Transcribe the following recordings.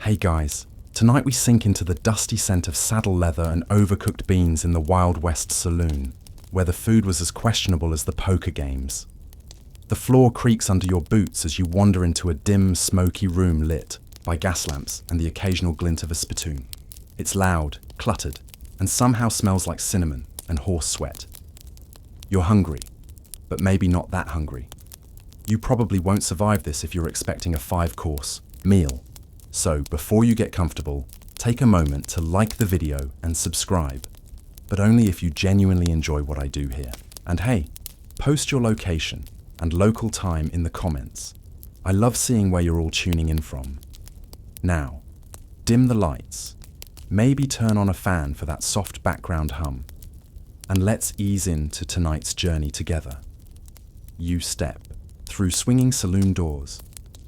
Hey guys, tonight we sink into the dusty scent of saddle leather and overcooked beans in the Wild West Saloon, where the food was as questionable as the poker games. The floor creaks under your boots as you wander into a dim, smoky room lit by gas lamps and the occasional glint of a spittoon. It's loud, cluttered, and somehow smells like cinnamon and horse sweat. You're hungry, but maybe not that hungry. You probably won't survive this if you're expecting a 5-course meal. So, before you get comfortable, take a moment to like the video and subscribe, but only if you genuinely enjoy what I do here. And hey, post your location and local time in the comments. I love seeing where you're all tuning in from. Now, dim the lights, maybe turn on a fan for that soft background hum, and let's ease into tonight's journey together. You step through swinging saloon doors,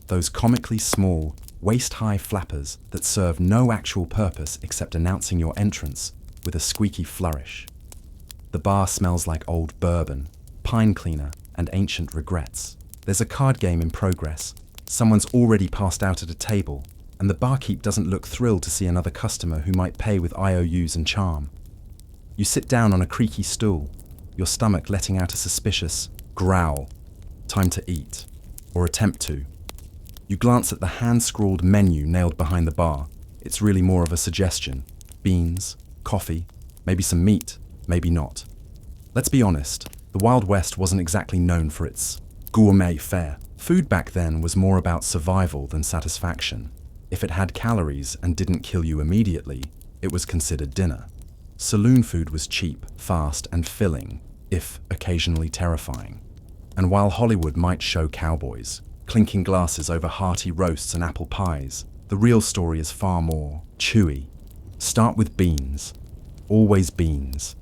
those comically small, waist-high flappers that serve no actual purpose except announcing your entrance with a squeaky flourish. The bar smells like old bourbon, pine cleaner, and ancient regrets. There's a card game in progress. Someone's already passed out at a table, and the barkeep doesn't look thrilled to see another customer who might pay with IOUs and charm. You sit down on a creaky stool, your stomach letting out a suspicious growl. Time to eat, or attempt to. You glance at the hand-scrawled menu nailed behind the bar. It's really more of a suggestion. Beans, coffee, maybe some meat, maybe not. Let's be honest, the Wild West wasn't exactly known for its gourmet fare. Food back then was more about survival than satisfaction. If it had calories and didn't kill you immediately, it was considered dinner. Saloon food was cheap, fast, and filling, if occasionally terrifying. And while Hollywood might show cowboys, clinking glasses over hearty roasts and apple pies, the real story is far more chewy. Start with beans. Always beans.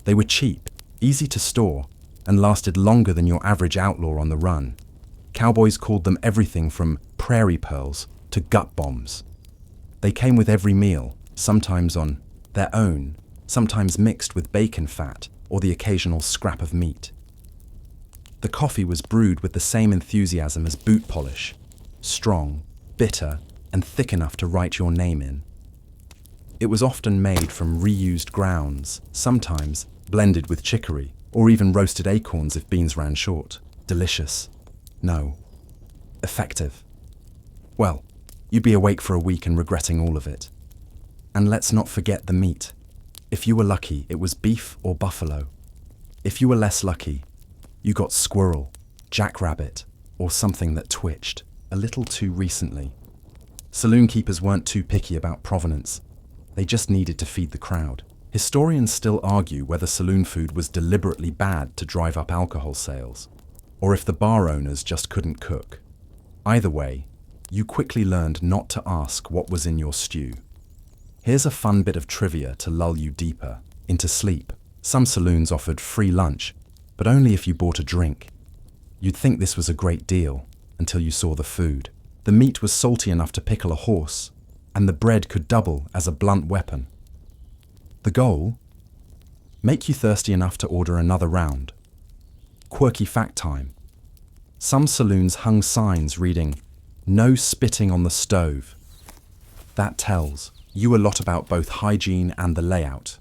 They were cheap, easy to store, and lasted longer than your average outlaw on the run. Cowboys called them everything from prairie pearls to gut bombs. They came with every meal, sometimes on their own, sometimes mixed with bacon fat or the occasional scrap of meat. The coffee was brewed with the same enthusiasm as boot polish, strong, bitter, and thick enough to write your name in. It was often made from reused grounds, sometimes blended with chicory, or even roasted acorns if beans ran short. Delicious. No. Effective. Well, you'd be awake for a week and regretting all of it. And let's not forget the meat. If you were lucky, it was beef or buffalo. If you were less lucky, you got squirrel, jackrabbit, or something that twitched a little too recently. Saloon keepers weren't too picky about provenance. They just needed to feed the crowd. Historians still argue whether saloon food was deliberately bad to drive up alcohol sales, or if the bar owners just couldn't cook. Either way, you quickly learned not to ask what was in your stew. Here's a fun bit of trivia to lull you deeper into sleep. Some saloons offered free lunch, but only if you bought a drink. You'd think this was a great deal until you saw the food. The meat was salty enough to pickle a horse, and the bread could double as a blunt weapon. The goal? Make you thirsty enough to order another round. Quirky fact time. Some saloons hung signs reading, "No spitting on the stove." That tells you a lot about both hygiene and the layout.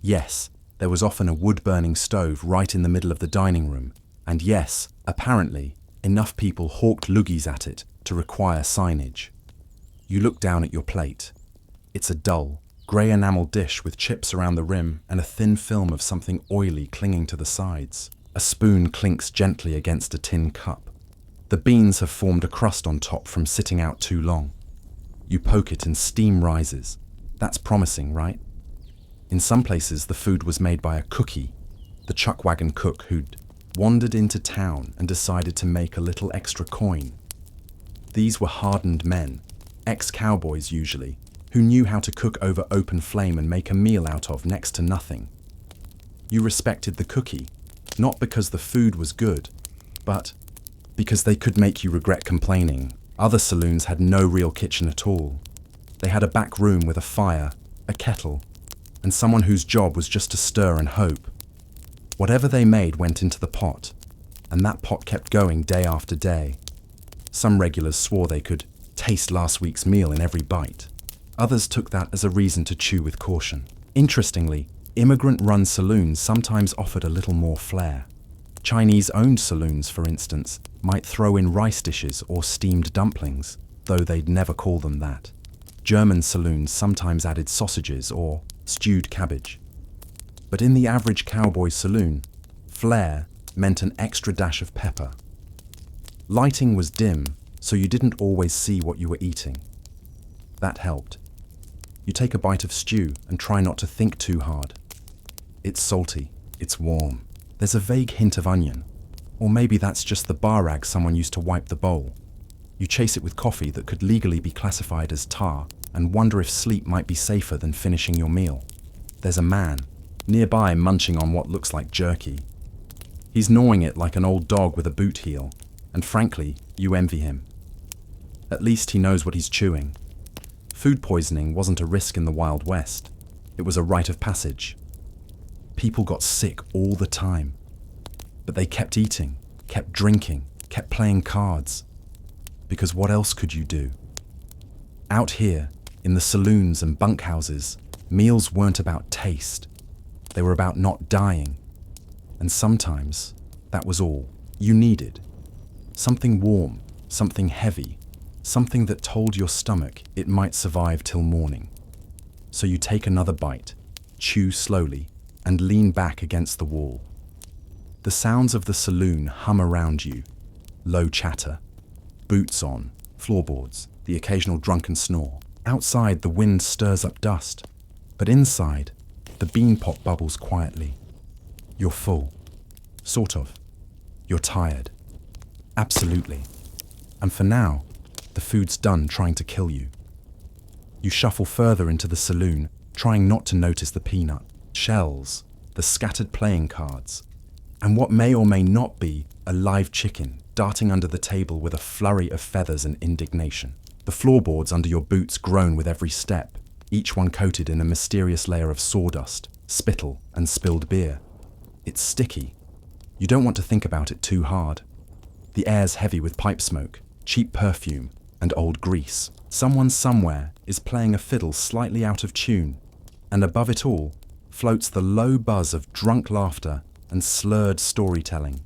Yes, there was often a wood-burning stove right in the middle of the dining room, and yes, apparently, enough people hawked loogies at it to require signage. You look down at your plate. It's a dull, grey enamel dish with chips around the rim and a thin film of something oily clinging to the sides. A spoon clinks gently against a tin cup. The beans have formed a crust on top from sitting out too long. You poke it and steam rises. That's promising, right? In some places, the food was made by a cookie, the chuckwagon cook who'd wandered into town and decided to make a little extra coin. These were hardened men, ex-cowboys usually, who knew how to cook over open flame and make a meal out of next to nothing. You respected the cookie, not because the food was good, but because they could make you regret complaining. Other saloons had no real kitchen at all. They had a back room with a fire, a kettle, and someone whose job was just to stir and hope. Whatever they made went into the pot, and that pot kept going day after day. Some regulars swore they could taste last week's meal in every bite. Others took that as a reason to chew with caution. Interestingly, immigrant-run saloons sometimes offered a little more flair. Chinese-owned saloons, for instance, might throw in rice dishes or steamed dumplings, though they'd never call them that. German saloons sometimes added sausages or stewed cabbage. But in the average cowboy saloon, flair meant an extra dash of pepper. Lighting was dim, so you didn't always see what you were eating. That helped. You take a bite of stew and try not to think too hard. It's salty, it's warm. There's a vague hint of onion. Or maybe that's just the bar rag someone used to wipe the bowl. You chase it with coffee that could legally be classified as tar and wonder if sleep might be safer than finishing your meal. There's a man nearby munching on what looks like jerky. He's gnawing it like an old dog with a boot heel, and frankly, you envy him. At least he knows what he's chewing. Food poisoning wasn't a risk in the Wild West. It was a rite of passage. People got sick all the time. But they kept eating, kept drinking, kept playing cards. Because what else could you do? Out here, in the saloons and bunkhouses, meals weren't about taste. They were about not dying. And sometimes, that was all you needed. Something warm, something heavy, something that told your stomach it might survive till morning. So you take another bite, chew slowly, and lean back against the wall. The sounds of the saloon hum around you. Low chatter, boots on, floorboards, the occasional drunken snore. Outside, the wind stirs up dust, but inside, the bean pot bubbles quietly. You're full. Sort of. You're tired. Absolutely. And for now, the food's done trying to kill you. You shuffle further into the saloon, trying not to notice the peanut shells, the scattered playing cards, and what may or may not be a live chicken darting under the table with a flurry of feathers and indignation. The floorboards under your boots groan with every step, each one coated in a mysterious layer of sawdust, spittle, and spilled beer. It's sticky. You don't want to think about it too hard. The air's heavy with pipe smoke, cheap perfume, and old grease. Someone somewhere is playing a fiddle slightly out of tune, and above it all floats the low buzz of drunk laughter and slurred storytelling.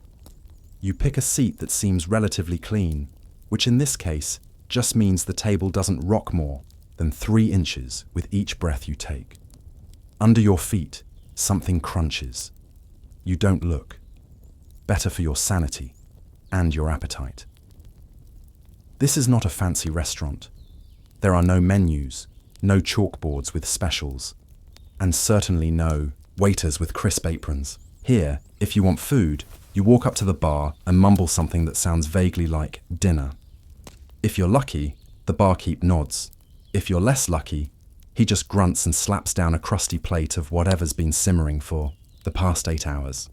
You pick a seat that seems relatively clean, which in this case just means the table doesn't rock more than 3 inches with each breath you take. Under your feet, something crunches. You don't look. Better for your sanity and your appetite. This is not a fancy restaurant. There are no menus, no chalkboards with specials, and certainly no waiters with crisp aprons. Here, if you want food, you walk up to the bar and mumble something that sounds vaguely like dinner. If you're lucky, the barkeep nods. If you're less lucky, he just grunts and slaps down a crusty plate of whatever's been simmering for the past 8 hours.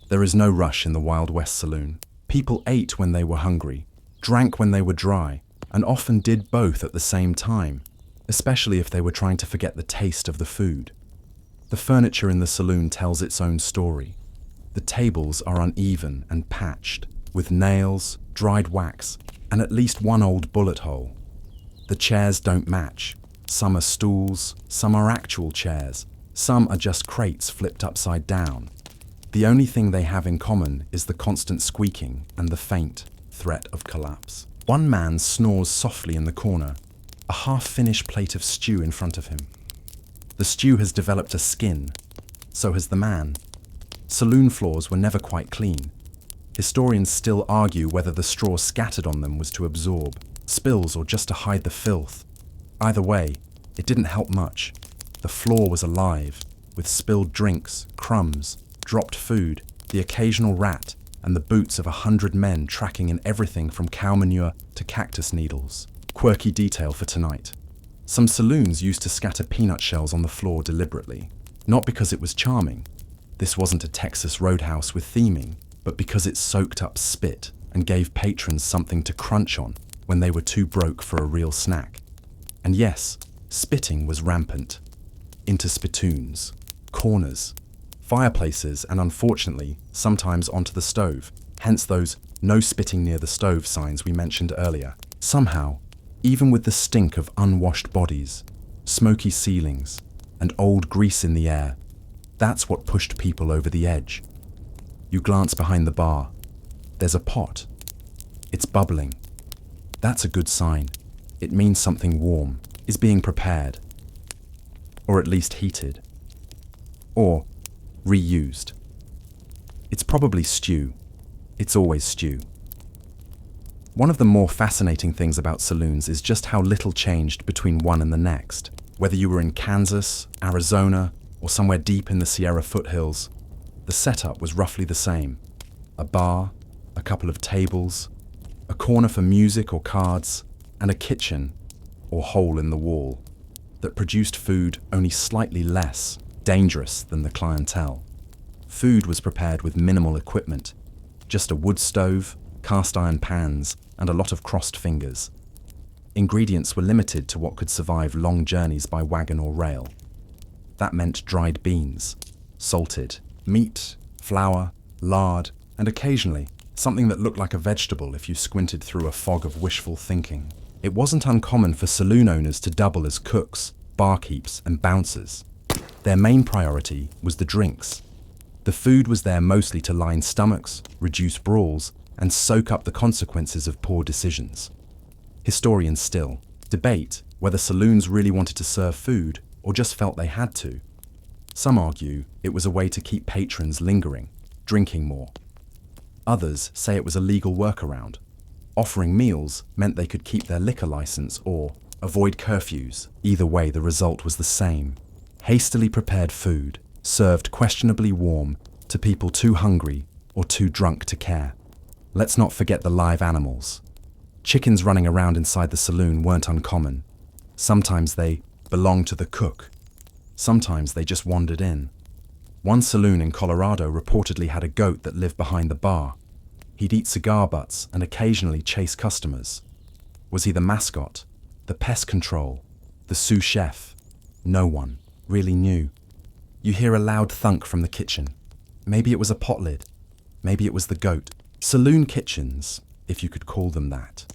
There is no rush in the Wild West saloon. People ate when they were hungry, drank when they were dry, and often did both at the same time, especially if they were trying to forget the taste of the food. The furniture in the saloon tells its own story. The tables are uneven and patched, with nails, dried wax, and at least one old bullet hole. The chairs don't match. Some are stools, some are actual chairs, some are just crates flipped upside down. The only thing they have in common is the constant squeaking and the faint threat of collapse. One man snores softly in the corner, a half-finished plate of stew in front of him. The stew has developed a skin, so has the man. Saloon floors were never quite clean. Historians still argue whether the straw scattered on them was to absorb spills or just to hide the filth. Either way, it didn't help much. The floor was alive, with spilled drinks, crumbs, dropped food, the occasional rat, and the boots of 100 men tracking in everything from cow manure to cactus needles. Quirky detail for tonight. Some saloons used to scatter peanut shells on the floor deliberately, not because it was charming. This wasn't a Texas roadhouse with theming, but because it soaked up spit and gave patrons something to crunch on when they were too broke for a real snack. And yes, spitting was rampant. Into spittoons, corners, fireplaces, and unfortunately, sometimes onto the stove, hence those "no spitting near the stove" signs we mentioned earlier. Somehow, Even with the stink of unwashed bodies, smoky ceilings, and old grease in the air, that's what pushed people over the edge. You glance behind the bar. There's a pot. It's bubbling. That's a good sign. It means something warm is being prepared. Or at least heated. Or reused. It's probably stew. It's always stew. One of the more fascinating things about saloons is just how little changed between one and the next. Whether you were in Kansas, Arizona, or somewhere deep in the Sierra foothills, the setup was roughly the same. A bar, a couple of tables, a corner for music or cards, and a kitchen, or hole in the wall, that produced food only slightly less dangerous than the clientele. Food was prepared with minimal equipment, just a wood stove, cast iron pans, and a lot of crossed fingers. Ingredients were limited to what could survive long journeys by wagon or rail. That meant dried beans, salted, meat, flour, lard, and occasionally something that looked like a vegetable if you squinted through a fog of wishful thinking. It wasn't uncommon for saloon owners to double as cooks, barkeeps, and bouncers. Their main priority was the drinks. The food was there mostly to line stomachs, reduce brawls, and soak up the consequences of poor decisions. Historians still debate whether saloons really wanted to serve food or just felt they had to. Some argue it was a way to keep patrons lingering, drinking more. Others say it was a legal workaround. Offering meals meant they could keep their liquor license or avoid curfews. Either way, the result was the same. Hastily prepared food, served questionably warm to people too hungry or too drunk to care. Let's not forget the live animals. Chickens running around inside the saloon weren't uncommon. Sometimes they belonged to the cook. Sometimes they just wandered in. One saloon in Colorado reportedly had a goat that lived behind the bar. He'd eat cigar butts and occasionally chase customers. Was he the mascot, the pest control, the sous chef? No one really knew. You hear a loud thunk from the kitchen. Maybe it was a pot lid. Maybe it was the goat. Saloon kitchens, if you could call them that,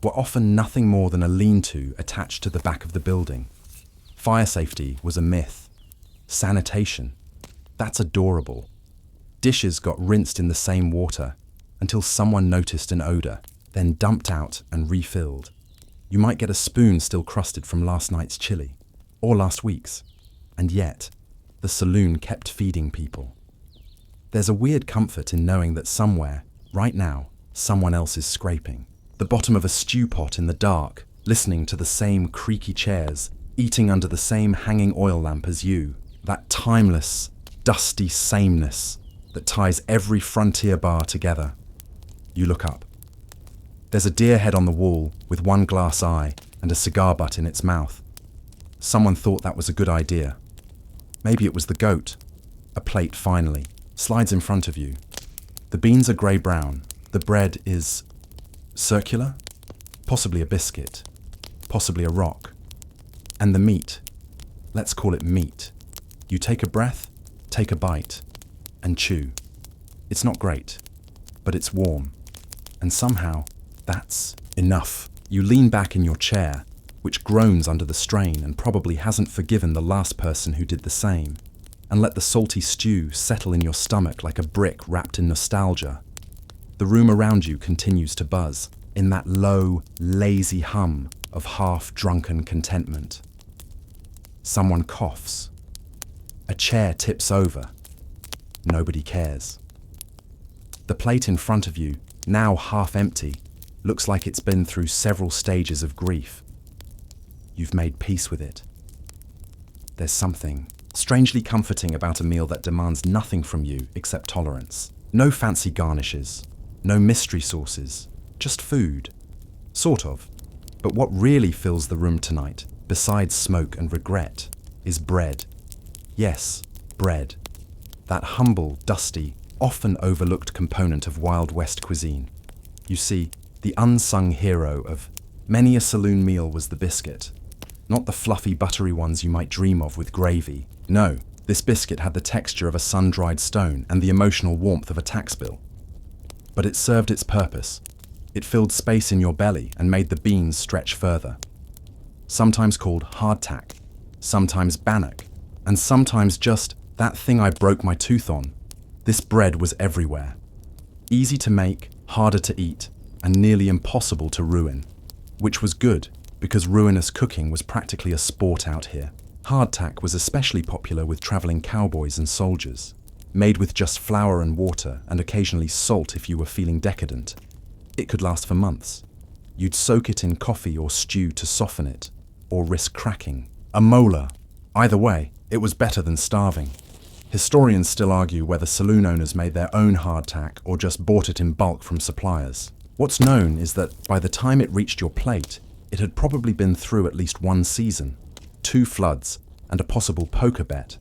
were often nothing more than a lean-to attached to the back of the building. Fire safety was a myth. Sanitation, that's adorable. Dishes got rinsed in the same water until someone noticed an odor, then dumped out and refilled. You might get a spoon still crusted from last night's chili, or last week's, and yet the saloon kept feeding people. There's a weird comfort in knowing that somewhere, right now, someone else is scraping the bottom of a stew pot in the dark, listening to the same creaky chairs, eating under the same hanging oil lamp as you. That timeless, dusty sameness that ties every frontier bar together. You look up. There's a deer head on the wall with one glass eye and a cigar butt in its mouth. Someone thought that was a good idea. Maybe it was the goat. A plate finally slides in front of you. The beans are grey-brown. The bread is circular, possibly a biscuit, possibly a rock. And the meat, let's call it meat. You take a breath, take a bite, and chew. It's not great, but it's warm. And somehow, that's enough. You lean back in your chair, which groans under the strain and probably hasn't forgiven the last person who did the same, and let the salty stew settle in your stomach like a brick wrapped in nostalgia. The room around you continues to buzz in that low, lazy hum of half-drunken contentment. Someone coughs. A chair tips over. Nobody cares. The plate in front of you, now half empty, looks like it's been through several stages of grief. You've made peace with it. There's something strangely comforting about a meal that demands nothing from you except tolerance. No fancy garnishes, no mystery sauces, just food. Sort of. But what really fills the room tonight, besides smoke and regret, is bread. Yes, bread. That humble, dusty, often overlooked component of Wild West cuisine. You see, the unsung hero of many a saloon meal was the biscuit. Not the fluffy, buttery ones you might dream of with gravy. No, this biscuit had the texture of a sun-dried stone and the emotional warmth of a tax bill. But it served its purpose. It filled space in your belly and made the beans stretch further. Sometimes called hardtack, sometimes bannock, and sometimes just that thing I broke my tooth on. This bread was everywhere. Easy to make, harder to eat, and nearly impossible to ruin. Which was good, because ruinous cooking was practically a sport out here. Hardtack was especially popular with traveling cowboys and soldiers. Made with just flour and water, and occasionally salt if you were feeling decadent. It could last for months. You'd soak it in coffee or stew to soften it, or risk cracking. A molar. Either way, it was better than starving. Historians still argue whether saloon owners made their own hardtack or just bought it in bulk from suppliers. What's known is that by the time it reached your plate, it had probably been through at least one season, 2 floods, and a possible poker bet.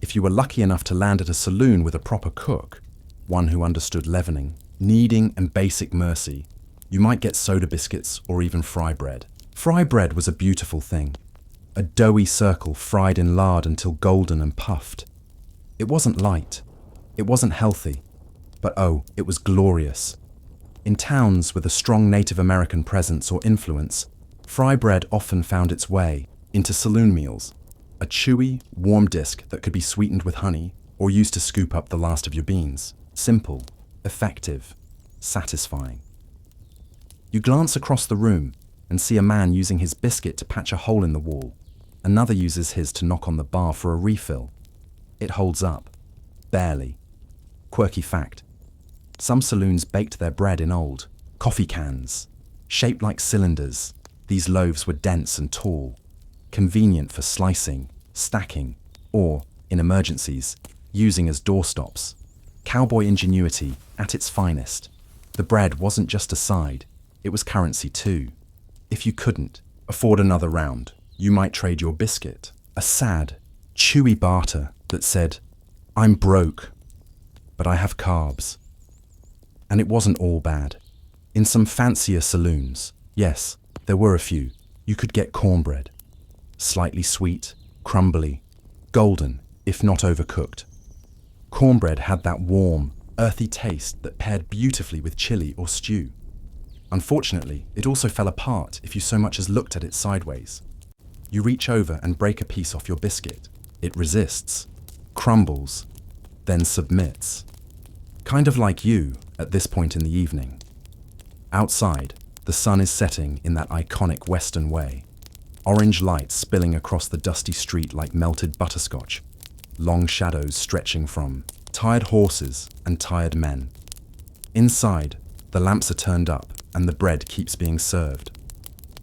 If you were lucky enough to land at a saloon with a proper cook, one who understood leavening, kneading, and basic mercy, you might get soda biscuits or even fry bread. Fry bread was a beautiful thing. A doughy circle fried in lard until golden and puffed. It wasn't light. It wasn't healthy. But oh, it was glorious. In towns with a strong Native American presence or influence, fry bread often found its way into saloon meals. A chewy, warm disc that could be sweetened with honey or used to scoop up the last of your beans. Simple, effective, satisfying. You glance across the room and see a man using his biscuit to patch a hole in the wall. Another uses his to knock on the bar for a refill. It holds up. Barely. Quirky fact. Some saloons baked their bread in old coffee cans. Shaped like cylinders, these loaves were dense and tall. Convenient for slicing, stacking, or, in emergencies, using as doorstops. Cowboy ingenuity at its finest. The bread wasn't just a side, it was currency too. If you couldn't afford another round, you might trade your biscuit. A sad, chewy barter that said, "I'm broke, but I have carbs." And it wasn't all bad. In some fancier saloons, yes, there were a few, you could get cornbread. Slightly sweet, crumbly, golden, if not overcooked. Cornbread had that warm, earthy taste that paired beautifully with chili or stew. Unfortunately, it also fell apart if you so much as looked at it sideways. You reach over and break a piece off your biscuit. It resists, crumbles, then submits. Kind of like you at this point in the evening. Outside, the sun is setting in that iconic Western way. Orange light spilling across the dusty street like melted butterscotch. Long shadows stretching from tired horses and tired men. Inside, the lamps are turned up and the bread keeps being served.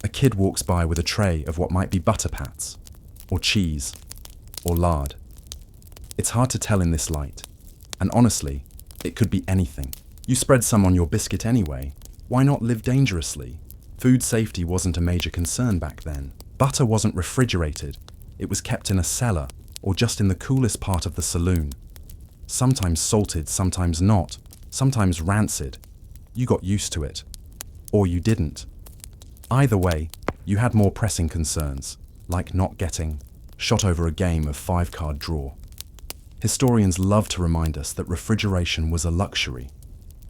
A kid walks by with a tray of what might be butter pats, or cheese, or lard. It's hard to tell in this light, and honestly, it could be anything. You spread some on your biscuit anyway. Why not live dangerously? Food safety wasn't a major concern back then. Butter wasn't refrigerated. It was kept in a cellar, or just in the coolest part of the saloon. Sometimes salted, sometimes not, sometimes rancid. You got used to it. Or you didn't. Either way, you had more pressing concerns, like not getting shot over a game of 5-card draw. Historians love to remind us that refrigeration was a luxury.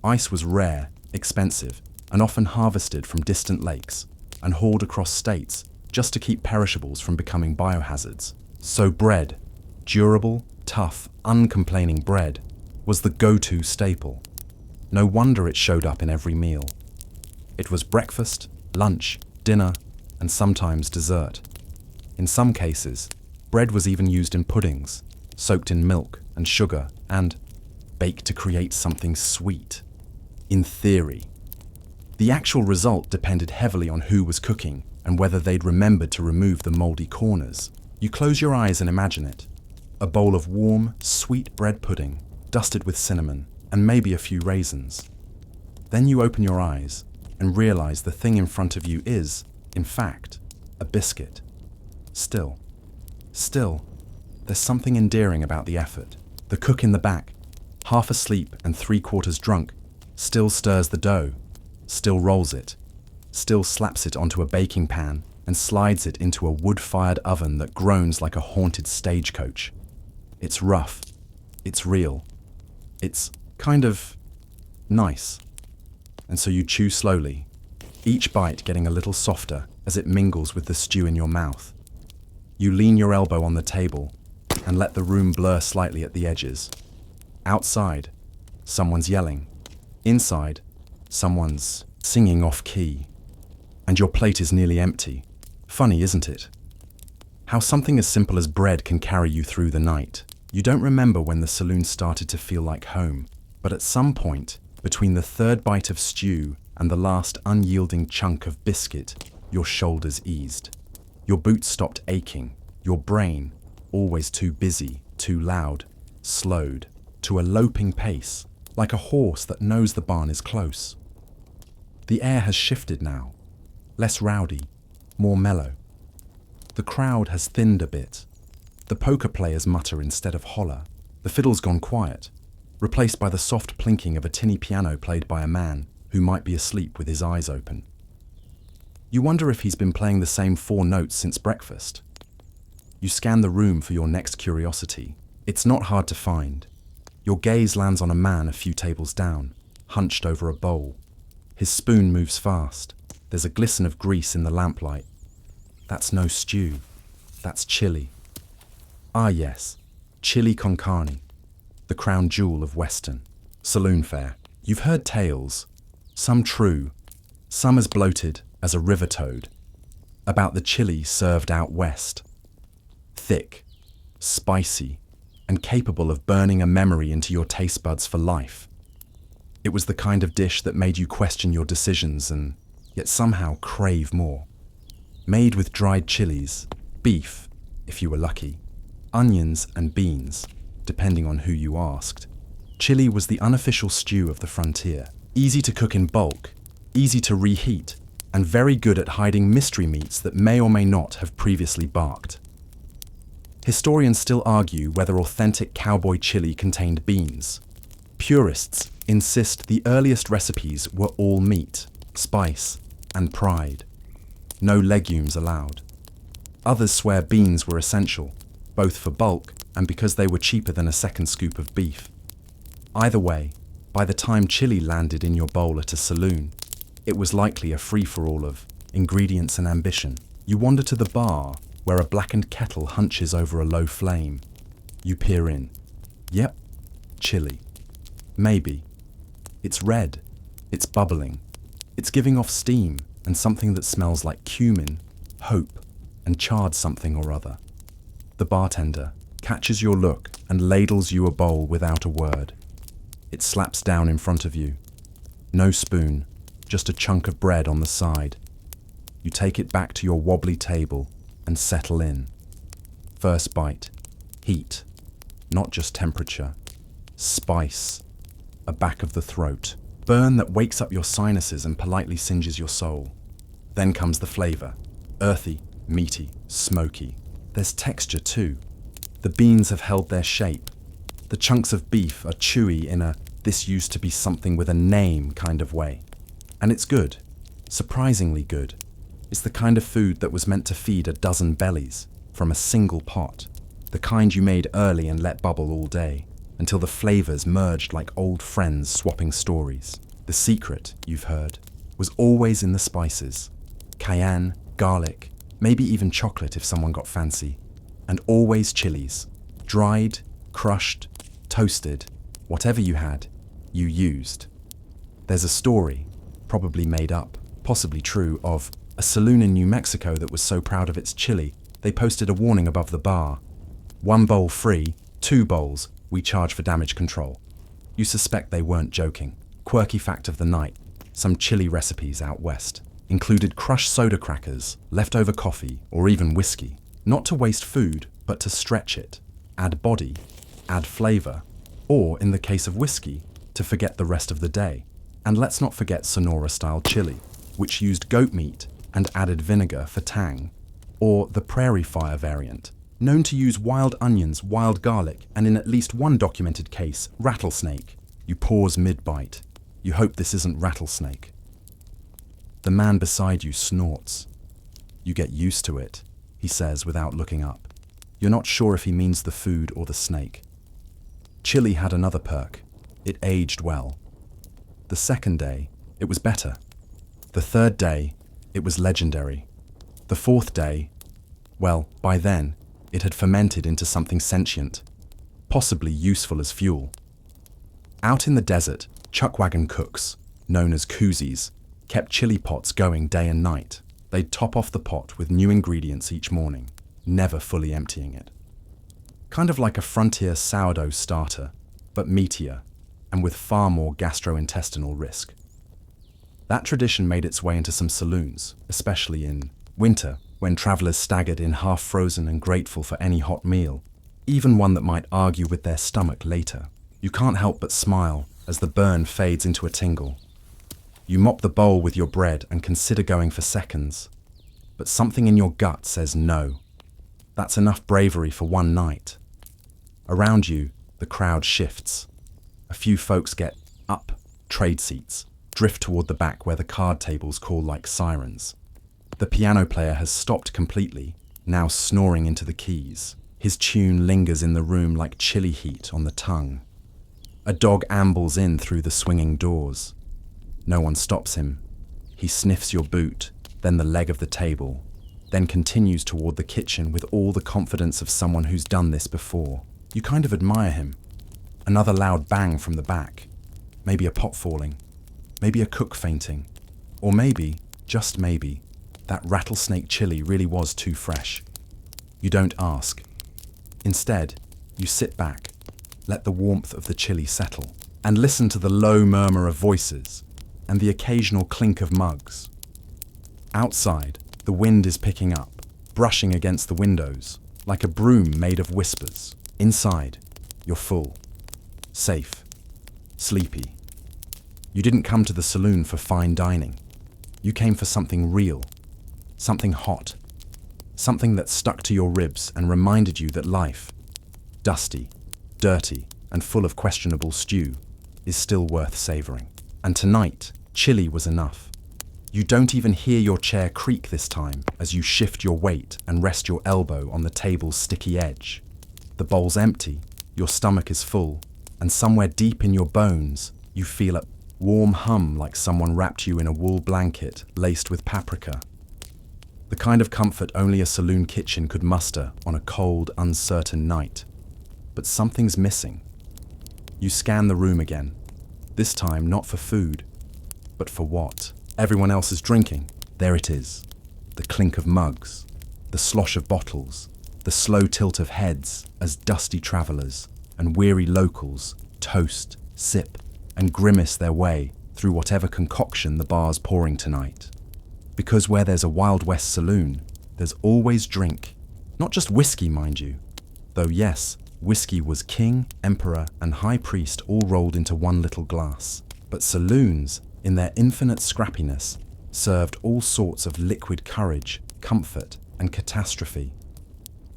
Ice was rare, expensive, and often harvested from distant lakes and hauled across states just to keep perishables from becoming biohazards. So bread, durable, tough, uncomplaining bread, was the go-to staple. No wonder it showed up in every meal. It was breakfast, lunch, dinner, and sometimes dessert. In some cases, bread was even used in puddings, soaked in milk and sugar, and baked to create something sweet. In theory. The actual result depended heavily on who was cooking and whether they'd remembered to remove the moldy corners. You close your eyes and imagine it. A bowl of warm, sweet bread pudding, dusted with cinnamon, and maybe a few raisins. Then you open your eyes and realize the thing in front of you is, in fact, a biscuit. Still, there's something endearing about the effort. The cook in the back, half asleep and 3/4 drunk, still stirs the dough, still rolls it, still slaps it onto a baking pan and slides it into a wood-fired oven that groans like a haunted stagecoach. It's rough. It's real. It's kind of nice. and so you chew slowly, each bite getting a little softer as it mingles with the stew in your mouth. You lean your elbow on the table and let the room blur slightly at the edges. Outside, someone's yelling. Inside, someone's singing off-key. And your plate is nearly empty. Funny, isn't it? How something as simple as bread can carry you through the night. You don't remember when the saloon started to feel like home, but at some point, between the third bite of stew and the last unyielding chunk of biscuit, your shoulders eased. Your boots stopped aching. Your brain, always too busy, too loud, slowed to a loping pace, like a horse that knows the barn is close. The air has shifted now, less rowdy, more mellow. The crowd has thinned a bit. The poker players mutter instead of holler. The fiddle's gone quiet, replaced by the soft plinking of a tinny piano played by a man who might be asleep with his eyes open. You wonder if he's been playing the same 4 notes since breakfast. You scan the room for your next curiosity. It's not hard to find. Your gaze lands on a man a few tables down, hunched over a bowl. His spoon moves fast. There's a glisten of grease in the lamplight. That's no stew. That's chili. Ah yes, chili con carne, the crown jewel of Western saloon fare. You've heard tales, some true, some as bloated as a river toad, about the chili served out west. Thick, spicy, and capable of burning a memory into your taste buds for life. It was the kind of dish that made you question your decisions and yet somehow crave more. Made with dried chilies, beef, if you were lucky, onions and beans, depending on who you asked. Chili was the unofficial stew of the frontier, easy to cook in bulk, easy to reheat, and very good at hiding mystery meats that may or may not have previously barked. Historians still argue whether authentic cowboy chili contained beans. Purists insist the earliest recipes were all meat, spice, and pride. No legumes allowed. Others swear beans were essential, both for bulk and because they were cheaper than a second scoop of beef. Either way, by the time chili landed in your bowl at a saloon, it was likely a free-for-all of ingredients and ambition. You wander to the bar, where a blackened kettle hunches over a low flame. You peer in. Yep, chili. Maybe. It's red. It's bubbling. It's giving off steam and something that smells like cumin, hope, and charred something or other. The bartender catches your look and ladles you a bowl without a word. It slaps down in front of you. No spoon, just a chunk of bread on the side. You take it back to your wobbly table and settle in. First bite, heat, not just temperature. Spice, a back of the throat. Burn that wakes up your sinuses and politely singes your soul. Then comes the flavor, earthy, meaty, smoky. There's texture too. The beans have held their shape. The chunks of beef are chewy in a this used to be something with a name kind of way. And it's good, surprisingly good. It's the kind of food that was meant to feed a dozen bellies from a single pot, the kind you made early and let bubble all day, until the flavors merged like old friends swapping stories. The secret, you've heard, was always in the spices. Cayenne, garlic, maybe even chocolate if someone got fancy. And always chilies. Dried, crushed, toasted, whatever you had, you used. There's a story, probably made up, possibly true, of a saloon in New Mexico that was so proud of its chili, they posted a warning above the bar. 1 bowl free, 2 bowls, we charge for damage control. You suspect they weren't joking. Quirky fact of the night, some chili recipes out west included crushed soda crackers, leftover coffee, or even whiskey. Not to waste food, but to stretch it, add body, add flavor, or, in the case of whiskey, to forget the rest of the day. And let's not forget Sonora-style chili, which used goat meat and added vinegar for tang, or the prairie fire variant, known to use wild onions, wild garlic, and in at least one documented case, rattlesnake. You pause mid-bite. You hope this isn't rattlesnake. The man beside you snorts. You get used to it, he says without looking up. You're not sure if he means the food or the snake. Chili had another perk. It aged well. The second day, it was better. The third day, it was legendary. The fourth day, well, by then, it had fermented into something sentient, possibly useful as fuel. Out in the desert, chuckwagon cooks, known as koozies, kept chili pots going day and night. They'd top off the pot with new ingredients each morning, never fully emptying it. Kind of like a frontier sourdough starter, but meatier, and with far more gastrointestinal risk. That tradition made its way into some saloons, especially in winter, when travelers staggered in half-frozen and grateful for any hot meal, even one that might argue with their stomach later. You can't help but smile as the burn fades into a tingle. You mop the bowl with your bread and consider going for seconds, but something in your gut says no. That's enough bravery for one night. Around you, the crowd shifts. A few folks get up, trade seats, drift toward the back where the card tables call like sirens. The piano player has stopped completely, now snoring into the keys. His tune lingers in the room like chili heat on the tongue. A dog ambles in through the swinging doors. No one stops him. He sniffs your boot, then the leg of the table, then continues toward the kitchen with all the confidence of someone who's done this before. You kind of admire him. Another loud bang from the back. Maybe a pot falling. Maybe a cook fainting. Or maybe, just maybe, that rattlesnake chili really was too fresh. You don't ask. Instead, you sit back, let the warmth of the chili settle, and listen to the low murmur of voices and the occasional clink of mugs. Outside, the wind is picking up, brushing against the windows, like a broom made of whispers. Inside, you're full, safe, sleepy. You didn't come to the saloon for fine dining. You came for something real, something hot, something that stuck to your ribs and reminded you that life, dusty, dirty, and full of questionable stew, is still worth savoring. And tonight, chili was enough. You don't even hear your chair creak this time as you shift your weight and rest your elbow on the table's sticky edge. The bowl's empty, your stomach is full, and somewhere deep in your bones, you feel a warm hum like someone wrapped you in a wool blanket laced with paprika. The kind of comfort only a saloon kitchen could muster on a cold, uncertain night. But something's missing. You scan the room again, this time not for food, but for what? Everyone else is drinking. There it is. The clink of mugs, the slosh of bottles, the slow tilt of heads as dusty travelers and weary locals toast, sip, and grimace their way through whatever concoction the bar's pouring tonight. Because where there's a Wild West saloon, there's always drink. Not just whiskey, mind you. Though yes, whiskey was king, emperor, and high priest all rolled into one little glass. But saloons, in their infinite scrappiness, served all sorts of liquid courage, comfort, and catastrophe.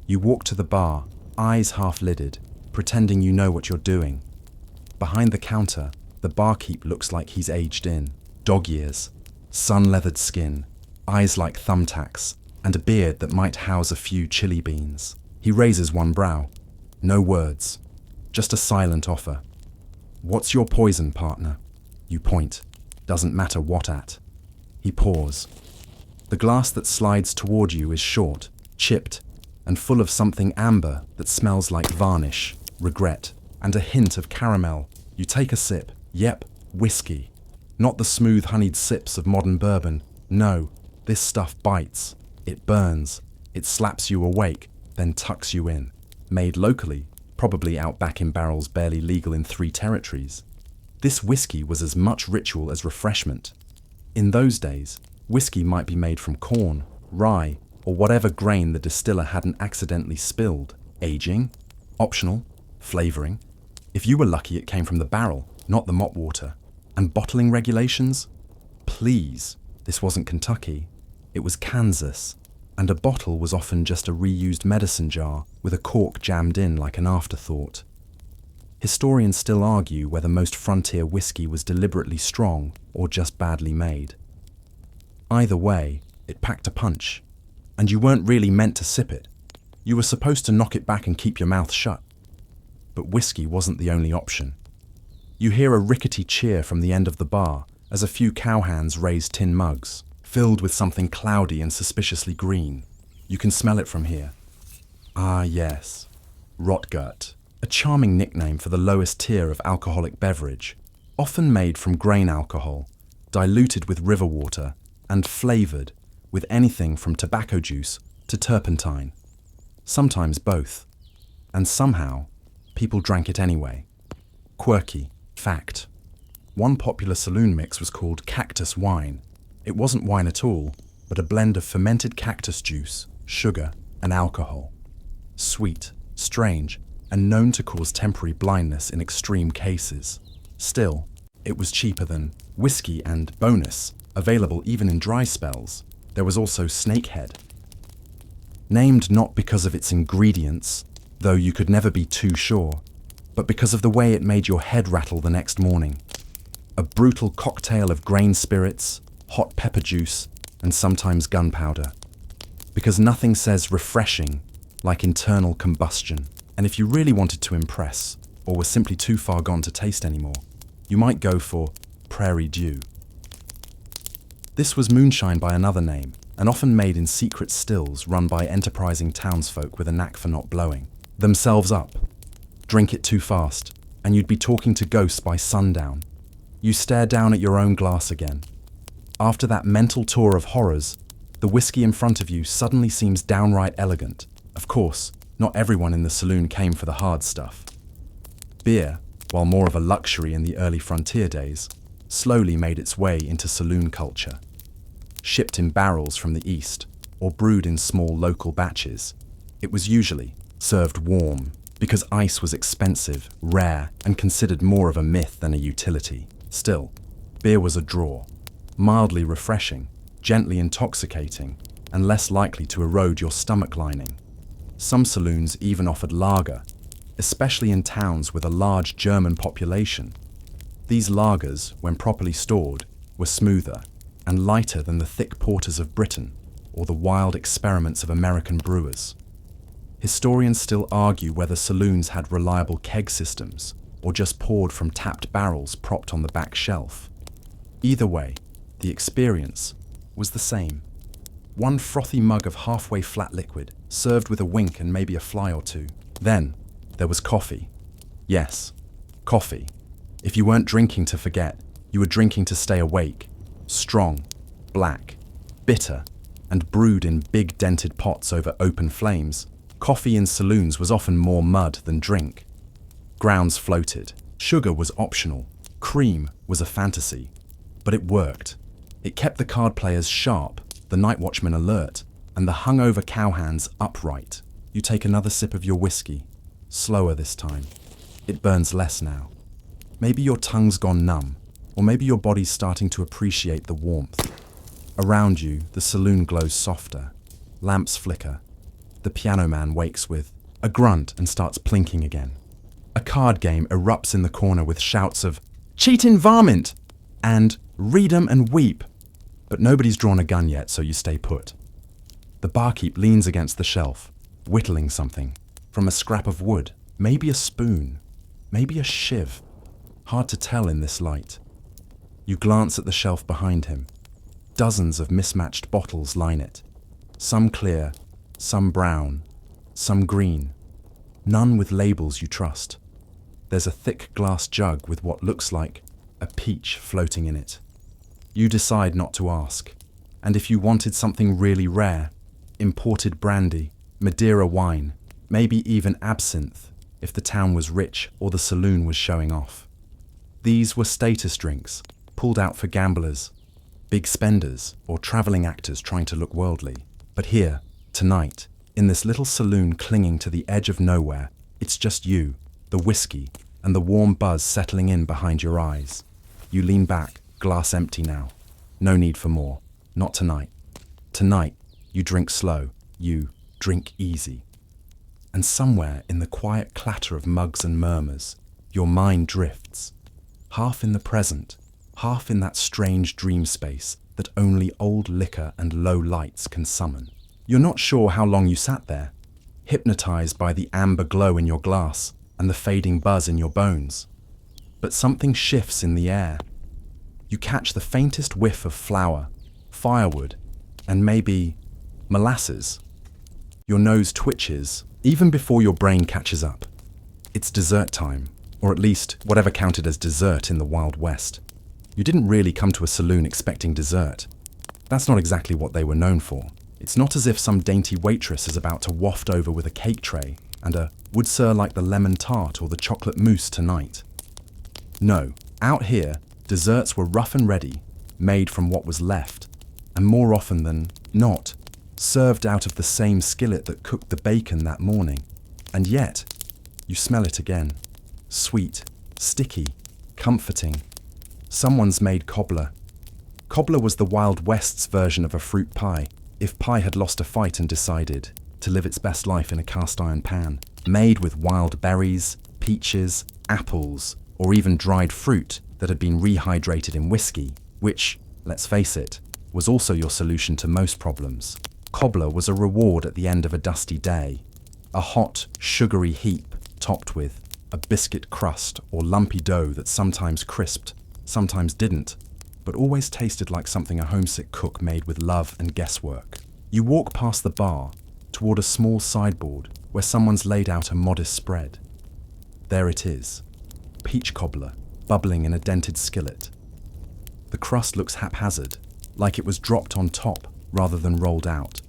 You walk to the bar, eyes half-lidded, pretending you know what you're doing. Behind the counter, the barkeep looks like he's aged in. Dog years, sun-leathered skin, eyes like thumbtacks, and a beard that might house a few chili beans. He raises one brow. No words, just a silent offer. What's your poison, partner? You point. Doesn't matter what at. He pours. The glass that slides toward you is short, chipped, and full of something amber that smells like varnish, regret, and a hint of caramel. You take a sip. Yep, whiskey. Not the smooth honeyed sips of modern bourbon. No, this stuff bites. It burns. It slaps you awake, then tucks you in. Made locally, probably out back in barrels barely legal in 3 territories. This whiskey was as much ritual as refreshment. In those days, whiskey might be made from corn, rye, or whatever grain the distiller hadn't accidentally spilled. Aging? Optional. Flavoring? If you were lucky, it came from the barrel, not the mop water. And bottling regulations? Please, this wasn't Kentucky. It was Kansas. And a bottle was often just a reused medicine jar with a cork jammed in like an afterthought. Historians still argue whether most frontier whiskey was deliberately strong or just badly made. Either way, it packed a punch, and you weren't really meant to sip it. You were supposed to knock it back and keep your mouth shut. But whiskey wasn't the only option. You hear a rickety cheer from the end of the bar as a few cowhands raise tin mugs, filled with something cloudy and suspiciously green. You can smell it from here. Ah, yes. Rotgut, a charming nickname for the lowest tier of alcoholic beverage, often made from grain alcohol, diluted with river water, and flavoured with anything from tobacco juice to turpentine. Sometimes both. And somehow, people drank it anyway. Quirky. Fact. One popular saloon mix was called cactus wine. It wasn't wine at all, but a blend of fermented cactus juice, sugar, and alcohol. Sweet, strange, and known to cause temporary blindness in extreme cases. Still, it was cheaper than whiskey and, bonus, available even in dry spells. There was also snakehead. Named not because of its ingredients, though you could never be too sure, but because of the way it made your head rattle the next morning. A brutal cocktail of grain spirits, hot pepper juice, and sometimes gunpowder. Because nothing says refreshing like internal combustion. And if you really wanted to impress, or were simply too far gone to taste anymore, you might go for Prairie Dew. This was moonshine by another name, and often made in secret stills run by enterprising townsfolk with a knack for not blowing themselves up. Drink it too fast, and you'd be talking to ghosts by sundown. You stare down at your own glass again. After that mental tour of horrors, the whiskey in front of you suddenly seems downright elegant. Of course, not everyone in the saloon came for the hard stuff. Beer, while more of a luxury in the early frontier days, slowly made its way into saloon culture. Shipped in barrels from the east, or brewed in small local batches, it was usually served warm, because ice was expensive, rare, and considered more of a myth than a utility. Still, beer was a draw, mildly refreshing, gently intoxicating, and less likely to erode your stomach lining. Some saloons even offered lager, especially in towns with a large German population. These lagers, when properly stored, were smoother and lighter than the thick porters of Britain or the wild experiments of American brewers. Historians still argue whether saloons had reliable keg systems or just poured from tapped barrels propped on the back shelf. Either way, the experience was the same. One frothy mug of halfway flat liquid, served with a wink and maybe a fly or two. Then, there was coffee. Yes, coffee. If you weren't drinking to forget, you were drinking to stay awake. Strong, black, bitter, and brewed in big dented pots over open flames. Coffee in saloons was often more mud than drink. Grounds floated. Sugar was optional. Cream was a fantasy. But it worked. It kept the card players sharp, the night watchmen alert, and the hungover cowhands upright. You take another sip of your whiskey. Slower this time. It burns less now. Maybe your tongue's gone numb, or maybe your body's starting to appreciate the warmth. Around you, the saloon glows softer. Lamps flicker. The piano man wakes with a grunt and starts plinking again. A card game erupts in the corner with shouts of "Cheatin' varmint!" and "Read 'em and weep." But nobody's drawn a gun yet, so you stay put. The barkeep leans against the shelf, whittling something from a scrap of wood, maybe a spoon, maybe a shiv. Hard to tell in this light. You glance at the shelf behind him. Dozens of mismatched bottles line it. Some clear, some brown, some green. None with labels you trust. There's a thick glass jug with what looks like a peach floating in it. You decide not to ask. And if you wanted something really rare, imported brandy, Madeira wine, maybe even absinthe, if the town was rich or the saloon was showing off. These were status drinks, pulled out for gamblers, big spenders, or travelling actors trying to look worldly. But here, tonight, in this little saloon clinging to the edge of nowhere, it's just you, the whiskey, and the warm buzz settling in behind your eyes. You lean back, glass empty now. No need for more. Not tonight. Tonight, you drink slow. You drink easy. And somewhere in the quiet clatter of mugs and murmurs, your mind drifts. Half in the present, half in that strange dream space that only old liquor and low lights can summon. You're not sure how long you sat there, hypnotized by the amber glow in your glass and the fading buzz in your bones. But something shifts in the air. You catch the faintest whiff of flour, firewood, and maybe molasses. Your nose twitches even before your brain catches up. It's dessert time, or at least whatever counted as dessert in the Wild West. You didn't really come to a saloon expecting dessert. That's not exactly what they were known for. It's not as if some dainty waitress is about to waft over with a cake tray and a "would sir like the lemon tart or the chocolate mousse tonight?" No, out here, desserts were rough and ready, made from what was left, and more often than not, served out of the same skillet that cooked the bacon that morning. And yet, you smell it again. Sweet, sticky, comforting. Someone's made cobbler. Cobbler was the Wild West's version of a fruit pie, if pie had lost a fight and decided to live its best life in a cast-iron pan. Made with wild berries, peaches, apples, or even dried fruit that had been rehydrated in whiskey, which, let's face it, was also your solution to most problems. Cobbler was a reward at the end of a dusty day. A hot, sugary heap topped with a biscuit crust or lumpy dough that sometimes crisped, sometimes didn't, but always tasted like something a homesick cook made with love and guesswork. You walk past the bar, toward a small sideboard where someone's laid out a modest spread. There it is, peach cobbler, bubbling in a dented skillet. The crust looks haphazard, like it was dropped on top rather than rolled out,